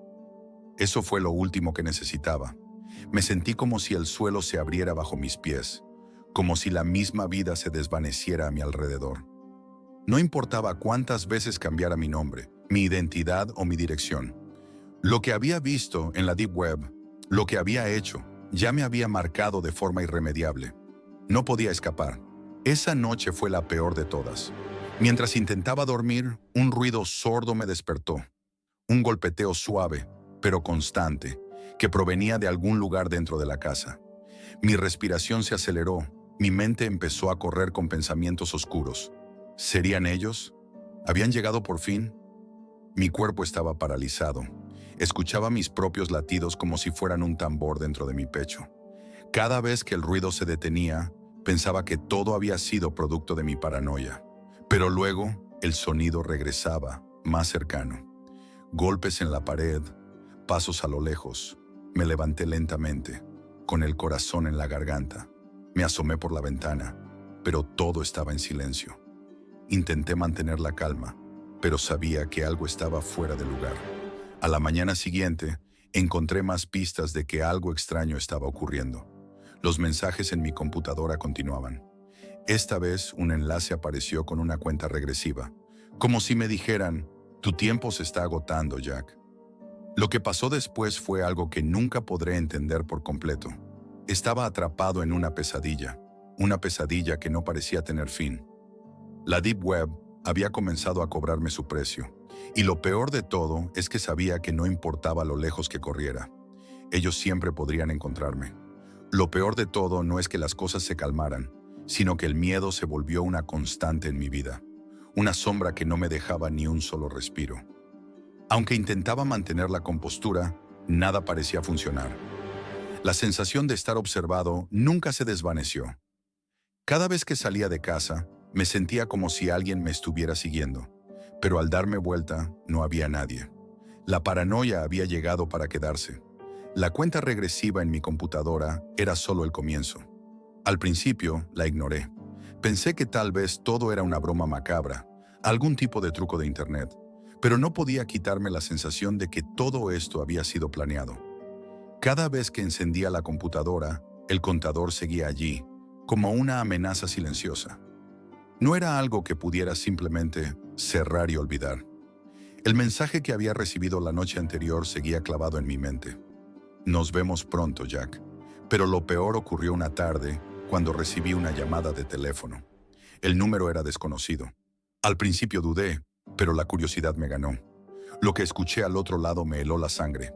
Eso fue lo último que necesitaba. Me sentí como si el suelo se abriera bajo mis pies, como si la misma vida se desvaneciera a mi alrededor. No importaba cuántas veces cambiara mi nombre, mi identidad o mi dirección. Lo que había visto en la Deep Web, lo que había hecho, ya me había marcado de forma irremediable. No podía escapar. Esa noche fue la peor de todas. Mientras intentaba dormir, un ruido sordo me despertó. Un golpeteo suave, pero constante, que provenía de algún lugar dentro de la casa. Mi respiración se aceleró, mi mente empezó a correr con pensamientos oscuros. ¿Serían ellos? ¿Habían llegado por fin? Mi cuerpo estaba paralizado. Escuchaba mis propios latidos como si fueran un tambor dentro de mi pecho. Cada vez que el ruido se detenía, pensaba que todo había sido producto de mi paranoia. Pero luego, el sonido regresaba, más cercano. Golpes en la pared, pasos a lo lejos. Me levanté lentamente, con el corazón en la garganta. Me asomé por la ventana, pero todo estaba en silencio. Intenté mantener la calma, pero sabía que algo estaba fuera de lugar. A la mañana siguiente, encontré más pistas de que algo extraño estaba ocurriendo. Los mensajes en mi computadora continuaban. Esta vez, un enlace apareció con una cuenta regresiva, como si me dijeran, tu tiempo se está agotando, Jack. Lo que pasó después fue algo que nunca podré entender por completo. Estaba atrapado en una pesadilla que no parecía tener fin. La Deep Web había comenzado a cobrarme su precio, y lo peor de todo es que sabía que no importaba lo lejos que corriera. Ellos siempre podrían encontrarme. Lo peor de todo no es que las cosas se calmaran, sino que el miedo se volvió una constante en mi vida, una sombra que no me dejaba ni un solo respiro. Aunque intentaba mantener la compostura, nada parecía funcionar. La sensación de estar observado nunca se desvaneció. Cada vez que salía de casa, me sentía como si alguien me estuviera siguiendo, pero al darme vuelta no había nadie. La paranoia había llegado para quedarse. La cuenta regresiva en mi computadora era solo el comienzo. Al principio la ignoré. Pensé que tal vez todo era una broma macabra, algún tipo de truco de internet, pero no podía quitarme la sensación de que todo esto había sido planeado. Cada vez que encendía la computadora, el contador seguía allí, como una amenaza silenciosa. No era algo que pudiera simplemente cerrar y olvidar. El mensaje que había recibido la noche anterior seguía clavado en mi mente. Nos vemos pronto, Jack. Pero lo peor ocurrió una tarde, cuando recibí una llamada de teléfono. El número era desconocido. Al principio dudé, pero la curiosidad me ganó. Lo que escuché al otro lado me heló la sangre.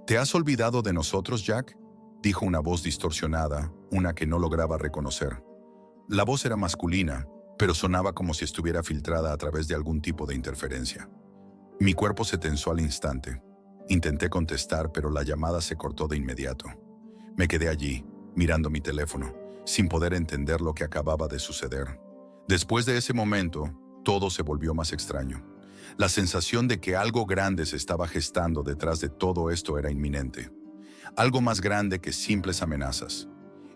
¿Te has olvidado de nosotros, Jack?, dijo una voz distorsionada, una que no lograba reconocer. La voz era masculina, pero sonaba como si estuviera filtrada a través de algún tipo de interferencia. Mi cuerpo se tensó al instante. Intenté contestar, pero la llamada se cortó de inmediato. Me quedé allí, mirando mi teléfono, sin poder entender lo que acababa de suceder. Después de ese momento, todo se volvió más extraño. La sensación de que algo grande se estaba gestando detrás de todo esto era inminente. Algo más grande que simples amenazas.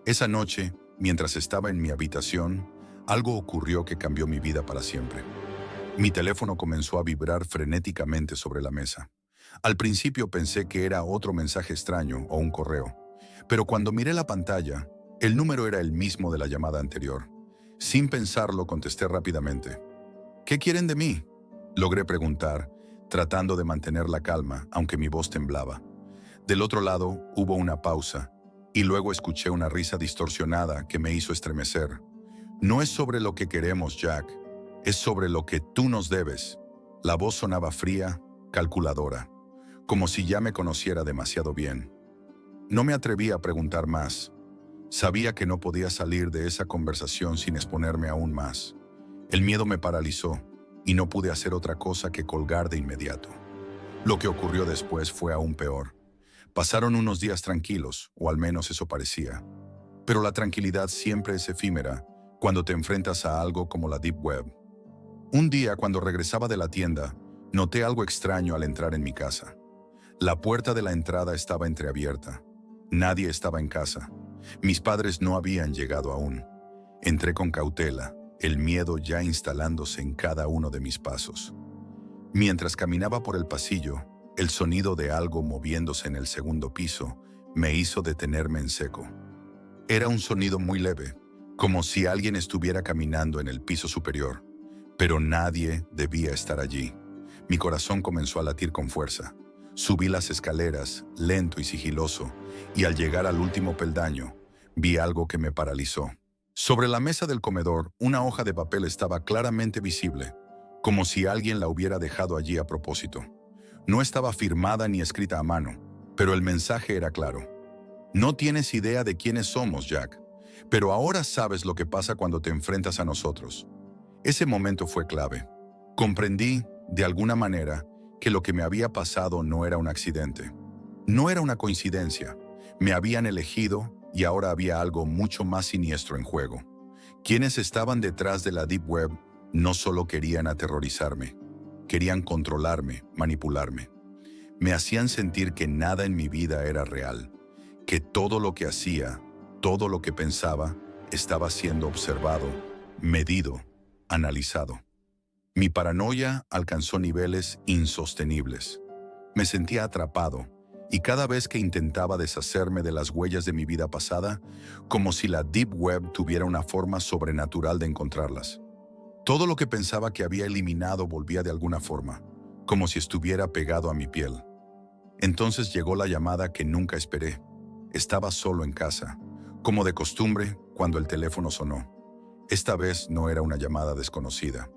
Esa noche, mientras estaba en mi habitación, algo ocurrió que cambió mi vida para siempre. Mi teléfono comenzó a vibrar frenéticamente sobre la mesa. Al principio pensé que era otro mensaje extraño o un correo, pero cuando miré la pantalla, el número era el mismo de la llamada anterior. Sin pensarlo, contesté rápidamente. ¿Qué quieren de mí?, logré preguntar, tratando de mantener la calma, aunque mi voz temblaba. Del otro lado hubo una pausa, y luego escuché una risa distorsionada que me hizo estremecer. No es sobre lo que queremos, Jack, es sobre lo que tú nos debes. La voz sonaba fría, calculadora, como si ya me conociera demasiado bien. No me atreví a preguntar más. Sabía que no podía salir de esa conversación sin exponerme aún más. El miedo me paralizó, y no pude hacer otra cosa que colgar de inmediato. Lo que ocurrió después fue aún peor. Pasaron unos días tranquilos, o al menos eso parecía. Pero la tranquilidad siempre es efímera cuando te enfrentas a algo como la Deep Web. Un día, cuando regresaba de la tienda, noté algo extraño al entrar en mi casa. La puerta de la entrada estaba entreabierta. Nadie estaba en casa. Mis padres no habían llegado aún. Entré con cautela, el miedo ya instalándose en cada uno de mis pasos. Mientras caminaba por el pasillo, El sonido de algo moviéndose en el segundo piso me hizo detenerme en seco. Era un sonido muy leve, como si alguien estuviera caminando en el piso superior, pero nadie debía estar allí. Mi corazón comenzó a latir con fuerza. Subí las escaleras, lento y sigiloso, y al llegar al último peldaño, vi algo que me paralizó. Sobre la mesa del comedor, una hoja de papel estaba claramente visible, como si alguien la hubiera dejado allí a propósito. No estaba firmada ni escrita a mano, pero el mensaje era claro. No tienes idea de quiénes somos, Jack, pero ahora sabes lo que pasa cuando te enfrentas a nosotros. Ese momento fue clave. Comprendí, de alguna manera, que lo que me había pasado no era un accidente. No era una coincidencia. Me habían elegido y ahora había algo mucho más siniestro en juego. Quienes estaban detrás de la Deep Web no solo querían aterrorizarme, querían controlarme, manipularme. Me hacían sentir que nada en mi vida era real, que todo lo que hacía, todo lo que pensaba, estaba siendo observado, medido, analizado. Mi paranoia alcanzó niveles insostenibles. Me sentía atrapado, y cada vez que intentaba deshacerme de las huellas de mi vida pasada, como si la Deep Web tuviera una forma sobrenatural de encontrarlas. Todo lo que pensaba que había eliminado volvía de alguna forma, como si estuviera pegado a mi piel. Entonces llegó la llamada que nunca esperé. Estaba solo en casa, como de costumbre cuando el teléfono sonó. Esta vez no era una llamada desconocida.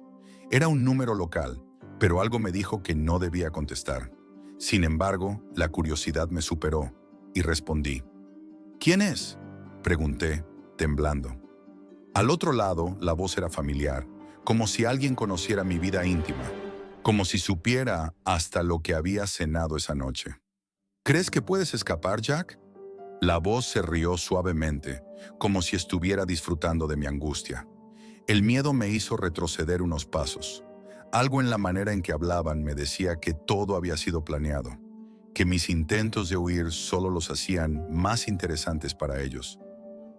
Era un número local, pero algo me dijo que no debía contestar. Sin embargo, la curiosidad me superó y respondí. ¿Quién es?, pregunté, temblando. Al otro lado, la voz era familiar, como si alguien conociera mi vida íntima, como si supiera hasta lo que había cenado esa noche. ¿Crees que puedes escapar, Jack? La voz se rió suavemente, como si estuviera disfrutando de mi angustia. El miedo me hizo retroceder unos pasos. Algo en la manera en que hablaban me decía que todo había sido planeado, que mis intentos de huir solo los hacían más interesantes para ellos.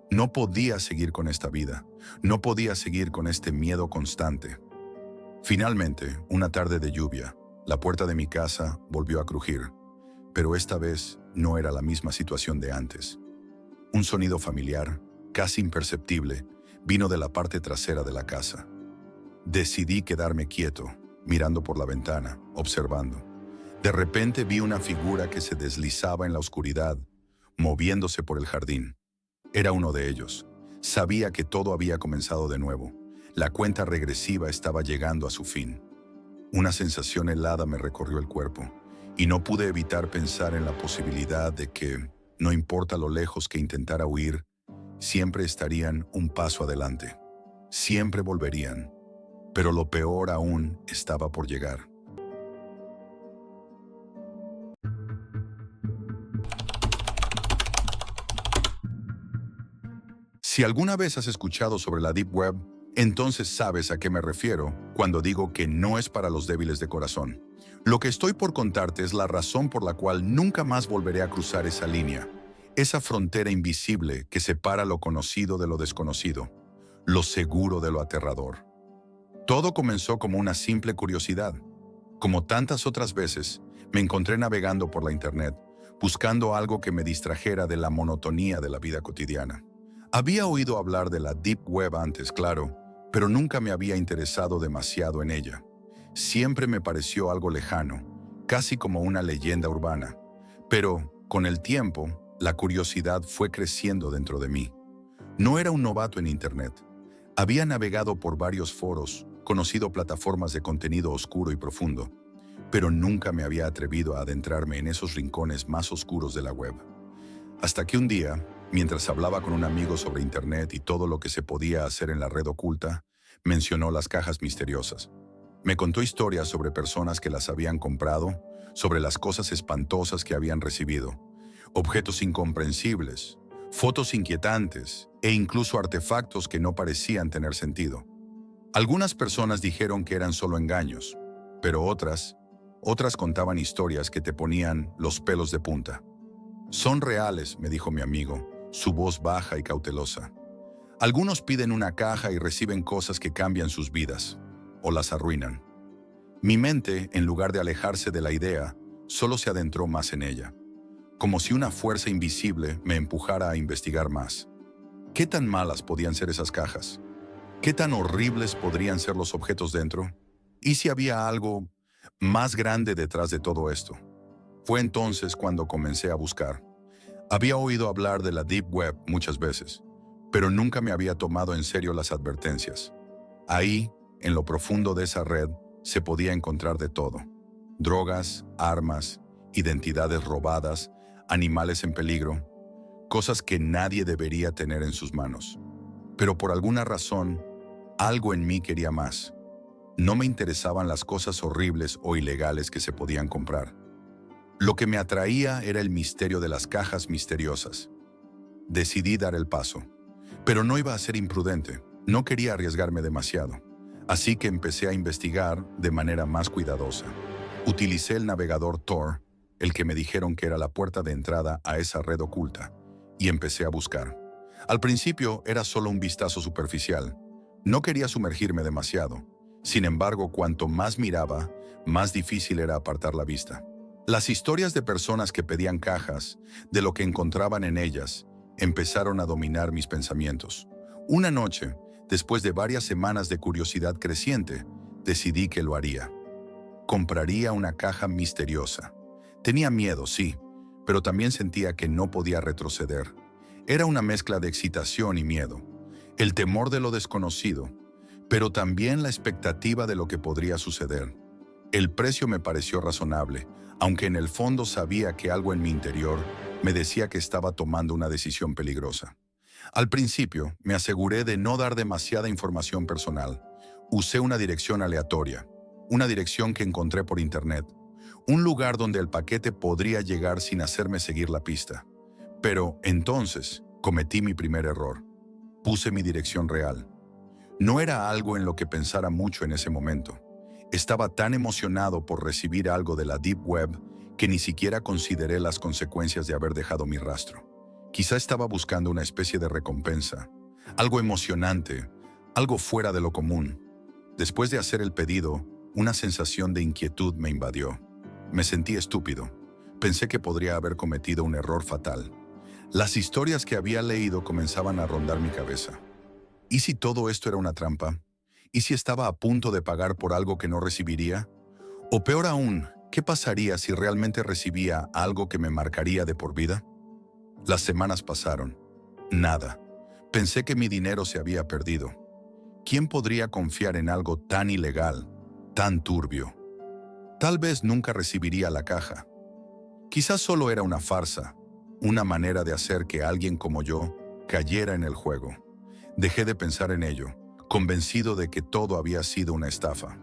No podía seguir con esta vida, no podía seguir con este miedo constante. Finalmente, una tarde de lluvia, la puerta de mi casa volvió a crujir, pero esta vez no era la misma situación de antes. Un sonido familiar, casi imperceptible, vino de la parte trasera de la casa. Decidí quedarme quieto, mirando por la ventana, observando. De repente vi una figura que se deslizaba en la oscuridad, moviéndose por el jardín. Era uno de ellos. Sabía que todo había comenzado de nuevo. La cuenta regresiva estaba llegando a su fin. Una sensación helada me recorrió el cuerpo, y no pude evitar pensar en la posibilidad de que, no importa lo lejos que intentara huir, siempre estarían un paso adelante. Siempre volverían. Pero lo peor aún estaba por llegar. Si alguna vez has escuchado sobre la Deep Web, entonces sabes a qué me refiero cuando digo que no es para los débiles de corazón. Lo que estoy por contarte es la razón por la cual nunca más volveré a cruzar esa línea, esa frontera invisible que separa lo conocido de lo desconocido, lo seguro de lo aterrador. Todo comenzó como una simple curiosidad. Como tantas otras veces, me encontré navegando por la internet, buscando algo que me distrajera de la monotonía de la vida cotidiana. Había oído hablar de la Deep Web antes, claro, pero nunca me había interesado demasiado en ella. Siempre me pareció algo lejano, casi como una leyenda urbana. Pero, con el tiempo, la curiosidad fue creciendo dentro de mí. No era un novato en internet. Había navegado por varios foros, conocido plataformas de contenido oscuro y profundo, pero nunca me había atrevido a adentrarme en esos rincones más oscuros de la web. Hasta que un día, mientras hablaba con un amigo sobre internet y todo lo que se podía hacer en la red oculta, mencionó las cajas misteriosas. Me contó historias sobre personas que las habían comprado, sobre las cosas espantosas que habían recibido, objetos incomprensibles, fotos inquietantes e incluso artefactos que no parecían tener sentido. Algunas personas dijeron que eran solo engaños, pero otras contaban historias que te ponían los pelos de punta. Son reales, me dijo mi amigo, su voz baja y cautelosa. Algunos piden una caja y reciben cosas que cambian sus vidas, o las arruinan. Mi mente, en lugar de alejarse de la idea, solo se adentró más en ella, como si una fuerza invisible me empujara a investigar más. ¿Qué tan malas podían ser esas cajas? ¿Qué tan horribles podrían ser los objetos dentro? ¿Y si había algo más grande detrás de todo esto? Fue entonces cuando comencé a buscar. Había oído hablar de la Deep Web muchas veces, pero nunca me había tomado en serio las advertencias. Ahí, en lo profundo de esa red, se podía encontrar de todo: drogas, armas, identidades robadas, animales en peligro, cosas que nadie debería tener en sus manos. Pero por alguna razón, algo en mí quería más. No me interesaban las cosas horribles o ilegales que se podían comprar. Lo que me atraía era el misterio de las cajas misteriosas. Decidí dar el paso, pero no iba a ser imprudente. No quería arriesgarme demasiado. Así que empecé a investigar de manera más cuidadosa. Utilicé el navegador Tor, el que me dijeron que era la puerta de entrada a esa red oculta, y empecé a buscar. Al principio era solo un vistazo superficial. No quería sumergirme demasiado. Sin embargo, cuanto más miraba, más difícil era apartar la vista. Las historias de personas que pedían cajas, de lo que encontraban en ellas, empezaron a dominar mis pensamientos. Una noche, después de varias semanas de curiosidad creciente, decidí que lo haría. Compraría una caja misteriosa. Tenía miedo, sí, pero también sentía que no podía retroceder. Era una mezcla de excitación y miedo, el temor de lo desconocido, pero también la expectativa de lo que podría suceder. El precio me pareció razonable, aunque en el fondo sabía que algo en mi interior me decía que estaba tomando una decisión peligrosa. Al principio, me aseguré de no dar demasiada información personal. Usé una dirección aleatoria, una dirección que encontré por internet, un lugar donde el paquete podría llegar sin hacerme seguir la pista. Pero entonces cometí mi primer error. Puse mi dirección real. No era algo en lo que pensara mucho en ese momento. Estaba tan emocionado por recibir algo de la Deep Web que ni siquiera consideré las consecuencias de haber dejado mi rastro. Quizá estaba buscando una especie de recompensa, algo emocionante, algo fuera de lo común. Después de hacer el pedido, una sensación de inquietud me invadió. Me sentí estúpido. Pensé que podría haber cometido un error fatal. Las historias que había leído comenzaban a rondar mi cabeza. ¿Y si todo esto era una trampa? ¿Y si estaba a punto de pagar por algo que no recibiría? O peor aún, ¿qué pasaría si realmente recibía algo que me marcaría de por vida? Las semanas pasaron. Nada. Pensé que mi dinero se había perdido. ¿Quién podría confiar en algo tan ilegal, tan turbio? Tal vez nunca recibiría la caja. Quizás solo era una farsa, una manera de hacer que alguien como yo cayera en el juego. Dejé de pensar en ello, convencido de que todo había sido una estafa.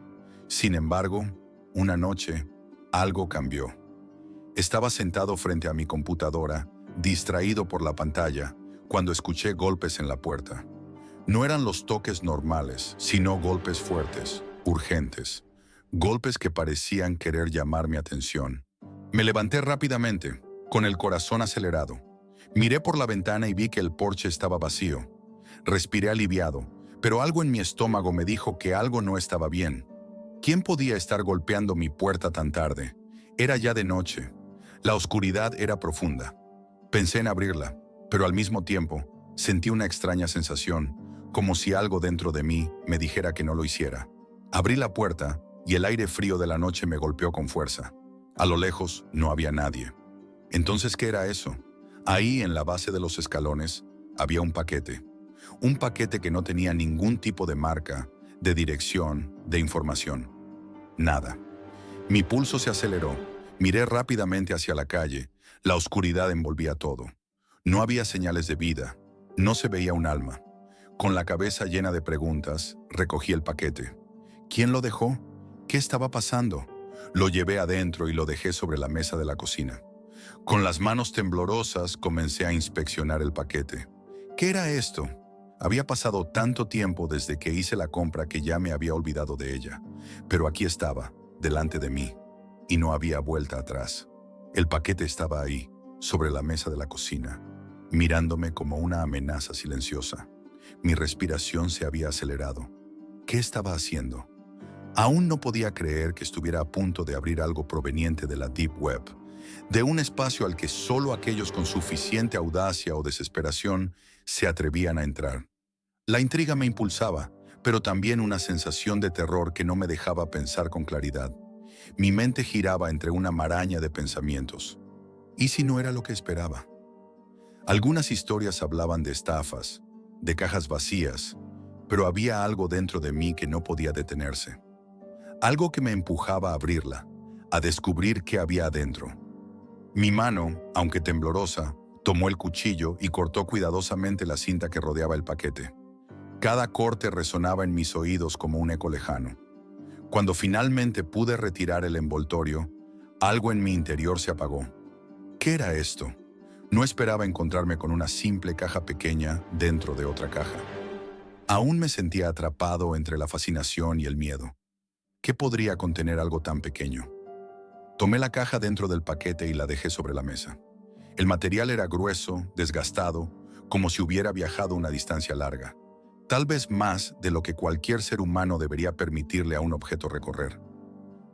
Sin embargo, una noche, algo cambió. Estaba sentado frente a mi computadora, distraído por la pantalla, cuando escuché golpes en la puerta. No eran los toques normales, sino golpes fuertes, urgentes. Golpes que parecían querer llamar mi atención. Me levanté rápidamente, con el corazón acelerado. Miré por la ventana y vi que el porche estaba vacío. Respiré aliviado, pero algo en mi estómago me dijo que algo no estaba bien. ¿Quién podía estar golpeando mi puerta tan tarde? Era ya de noche. La oscuridad era profunda. Pensé en abrirla, pero al mismo tiempo sentí una extraña sensación, como si algo dentro de mí me dijera que no lo hiciera. Abrí la puerta y el aire frío de la noche me golpeó con fuerza. A lo lejos no había nadie. Entonces, ¿qué era eso? Ahí, en la base de los escalones, había un paquete. Un paquete que no tenía ningún tipo de marca, de dirección, de información. Nada. Mi pulso se aceleró. Miré rápidamente hacia la calle. La oscuridad envolvía todo. No había señales de vida. No se veía un alma. Con la cabeza llena de preguntas, recogí el paquete. ¿Quién lo dejó? ¿Qué estaba pasando? Lo llevé adentro y lo dejé sobre la mesa de la cocina. Con las manos temblorosas comencé a inspeccionar el paquete. ¿Qué era esto? Había pasado tanto tiempo desde que hice la compra que ya me había olvidado de ella. Pero aquí estaba, delante de mí, y no había vuelta atrás. El paquete estaba ahí, sobre la mesa de la cocina, mirándome como una amenaza silenciosa. Mi respiración se había acelerado. ¿Qué estaba haciendo? Aún no podía creer que estuviera a punto de abrir algo proveniente de la Deep Web, de un espacio al que solo aquellos con suficiente audacia o desesperación se atrevían a entrar. La intriga me impulsaba, pero también una sensación de terror que no me dejaba pensar con claridad. Mi mente giraba entre una maraña de pensamientos. ¿Y si no era lo que esperaba? Algunas historias hablaban de estafas, de cajas vacías, pero había algo dentro de mí que no podía detenerse. Algo que me empujaba a abrirla, a descubrir qué había adentro. Mi mano, aunque temblorosa, tomó el cuchillo y cortó cuidadosamente la cinta que rodeaba el paquete. Cada corte resonaba en mis oídos como un eco lejano. Cuando finalmente pude retirar el envoltorio, algo en mi interior se apagó. ¿Qué era esto? No esperaba encontrarme con una simple caja pequeña dentro de otra caja. Aún me sentía atrapado entre la fascinación y el miedo. ¿Qué podría contener algo tan pequeño? Tomé la caja dentro del paquete y la dejé sobre la mesa. El material era grueso, desgastado, como si hubiera viajado una distancia larga. Tal vez más de lo que cualquier ser humano debería permitirle a un objeto recorrer.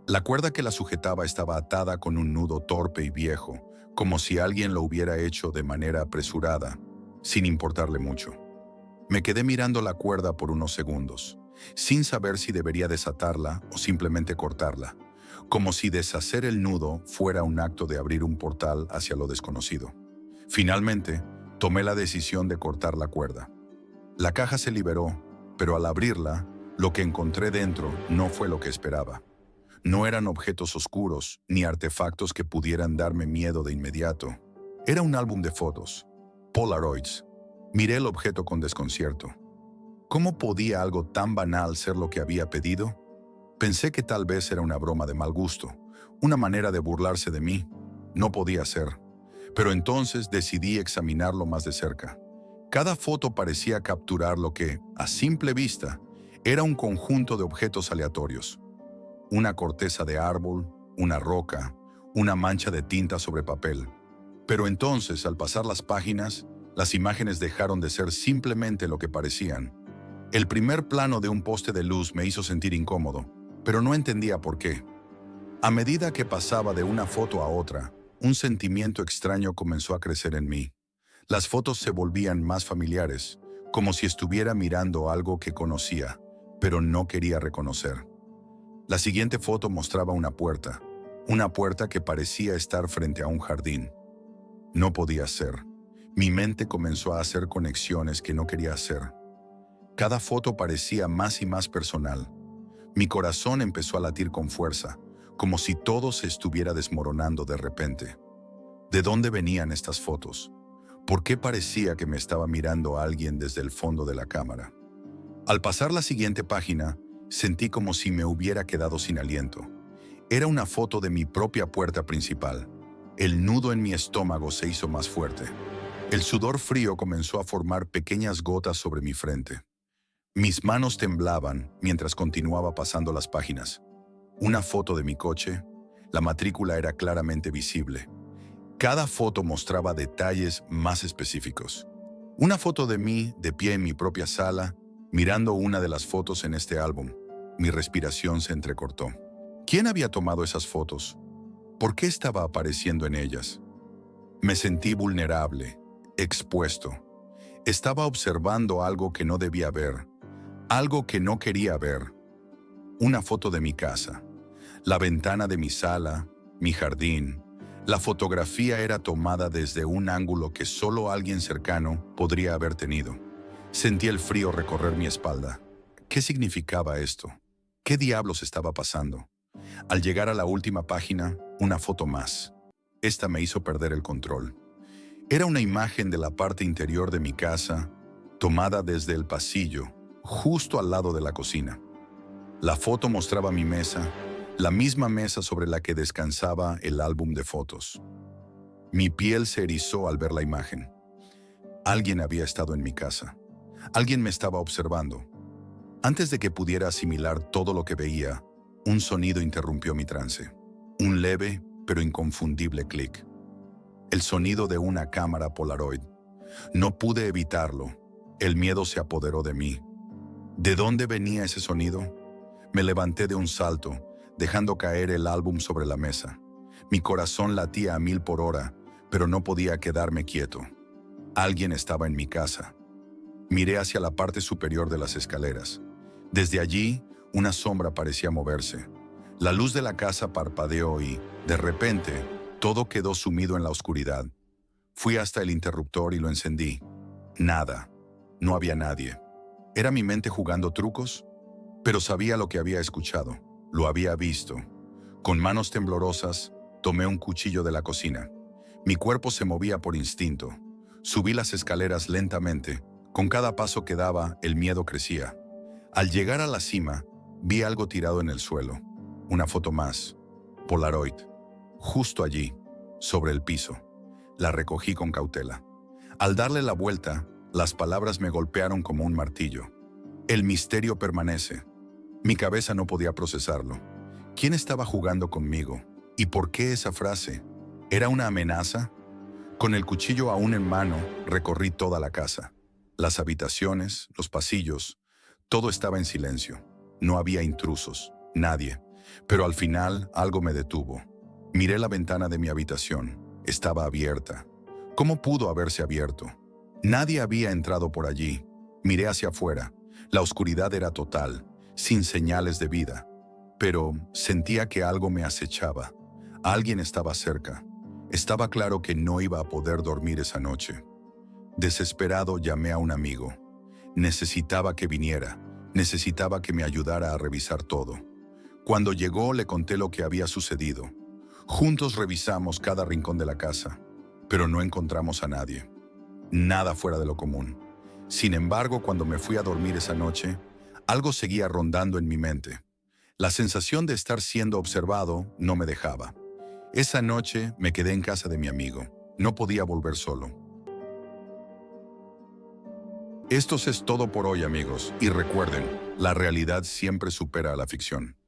La cuerda que la sujetaba estaba atada con un nudo torpe y viejo, como si alguien lo hubiera hecho de manera apresurada, sin importarle mucho. Me quedé mirando la cuerda por unos segundos, sin saber si debería desatarla o simplemente cortarla, como si deshacer el nudo fuera un acto de abrir un portal hacia lo desconocido. Finalmente, tomé la decisión de cortar la cuerda. La caja se liberó, pero al abrirla, lo que encontré dentro no fue lo que esperaba. No eran objetos oscuros ni artefactos que pudieran darme miedo de inmediato. Era un álbum de fotos, Polaroids. Miré el objeto con desconcierto. ¿Cómo podía algo tan banal ser lo que había pedido? Pensé que tal vez era una broma de mal gusto, una manera de burlarse de mí. No podía ser. Pero entonces decidí examinarlo más de cerca. Cada foto parecía capturar lo que, a simple vista, era un conjunto de objetos aleatorios. Una corteza de árbol, una roca, una mancha de tinta sobre papel. Pero entonces, al pasar las páginas, las imágenes dejaron de ser simplemente lo que parecían. El primer plano de un poste de luz me hizo sentir incómodo, pero no entendía por qué. A medida que pasaba de una foto a otra, un sentimiento extraño comenzó a crecer en mí. Las fotos se volvían más familiares, como si estuviera mirando algo que conocía, pero no quería reconocer. La siguiente foto mostraba una puerta que parecía estar frente a un jardín. No podía ser. Mi mente comenzó a hacer conexiones que no quería hacer. Cada foto parecía más y más personal. Mi corazón empezó a latir con fuerza, como si todo se estuviera desmoronando de repente. ¿De dónde venían estas fotos? ¿Por qué parecía que me estaba mirando a alguien desde el fondo de la cámara? Al pasar la siguiente página, sentí como si me hubiera quedado sin aliento. Era una foto de mi propia puerta principal. El nudo en mi estómago se hizo más fuerte. El sudor frío comenzó a formar pequeñas gotas sobre mi frente. Mis manos temblaban mientras continuaba pasando las páginas. Una foto de mi coche. La matrícula era claramente visible. Cada foto mostraba detalles más específicos. Una foto de mí de pie en mi propia sala, mirando una de las fotos en este álbum. Mi respiración se entrecortó. ¿Quién había tomado esas fotos? ¿Por qué estaba apareciendo en ellas? Me sentí vulnerable, expuesto. Estaba observando algo que no debía ver, algo que no quería ver. Una foto de mi casa, la ventana de mi sala, mi jardín. La fotografía era tomada desde un ángulo que solo alguien cercano podría haber tenido. Sentí el frío recorrer mi espalda. ¿Qué significaba esto? ¿Qué diablos estaba pasando? Al llegar a la última página, una foto más. Esta me hizo perder el control. Era una imagen de la parte interior de mi casa, tomada desde el pasillo, justo al lado de la cocina. La foto mostraba mi mesa, la misma mesa sobre la que descansaba el álbum de fotos. Mi piel se erizó al ver la imagen. Alguien había estado en mi casa. Alguien me estaba observando. Antes de que pudiera asimilar todo lo que veía, un sonido interrumpió mi trance. Un leve, pero inconfundible clic. El sonido de una cámara Polaroid. No pude evitarlo. El miedo se apoderó de mí. ¿De dónde venía ese sonido? Me levanté de un salto, dejando caer el álbum sobre la mesa. Mi corazón latía a 1000 por hora, pero no podía quedarme quieto. Alguien estaba en mi casa. Miré hacia la parte superior de las escaleras. Desde allí, una sombra parecía moverse. La luz de la casa parpadeó y, de repente, todo quedó sumido en la oscuridad. Fui hasta el interruptor y lo encendí. Nada. No había nadie. ¿Era mi mente jugando trucos? Pero sabía lo que había escuchado. Lo había visto. Con manos temblorosas, tomé un cuchillo de la cocina. Mi cuerpo se movía por instinto. Subí las escaleras lentamente. Con cada paso que daba, el miedo crecía. Al llegar a la cima, vi algo tirado en el suelo. Una foto más. Polaroid. Justo allí, sobre el piso. La recogí con cautela. Al darle la vuelta, las palabras me golpearon como un martillo. El misterio permanece. Mi cabeza no podía procesarlo. ¿Quién estaba jugando conmigo? ¿Y por qué esa frase? ¿Era una amenaza? Con el cuchillo aún en mano, recorrí toda la casa. Las habitaciones, los pasillos, todo estaba en silencio. No había intrusos, nadie. Pero al final, algo me detuvo. Miré la ventana de mi habitación. Estaba abierta. ¿Cómo pudo haberse abierto? Nadie había entrado por allí. Miré hacia afuera. La oscuridad era total, sin señales de vida. Pero sentía que algo me acechaba. Alguien estaba cerca. Estaba claro que no iba a poder dormir esa noche. Desesperado llamé a un amigo. Necesitaba que viniera. Necesitaba que me ayudara a revisar todo. Cuando llegó le conté lo que había sucedido. Juntos revisamos cada rincón de la casa, pero no encontramos a nadie. Nada fuera de lo común. Sin embargo, cuando me fui a dormir esa noche, algo seguía rondando en mi mente. La sensación de estar siendo observado no me dejaba. Esa noche me quedé en casa de mi amigo. No podía volver solo. Esto es todo por hoy, amigos. Y recuerden, la realidad siempre supera a la ficción.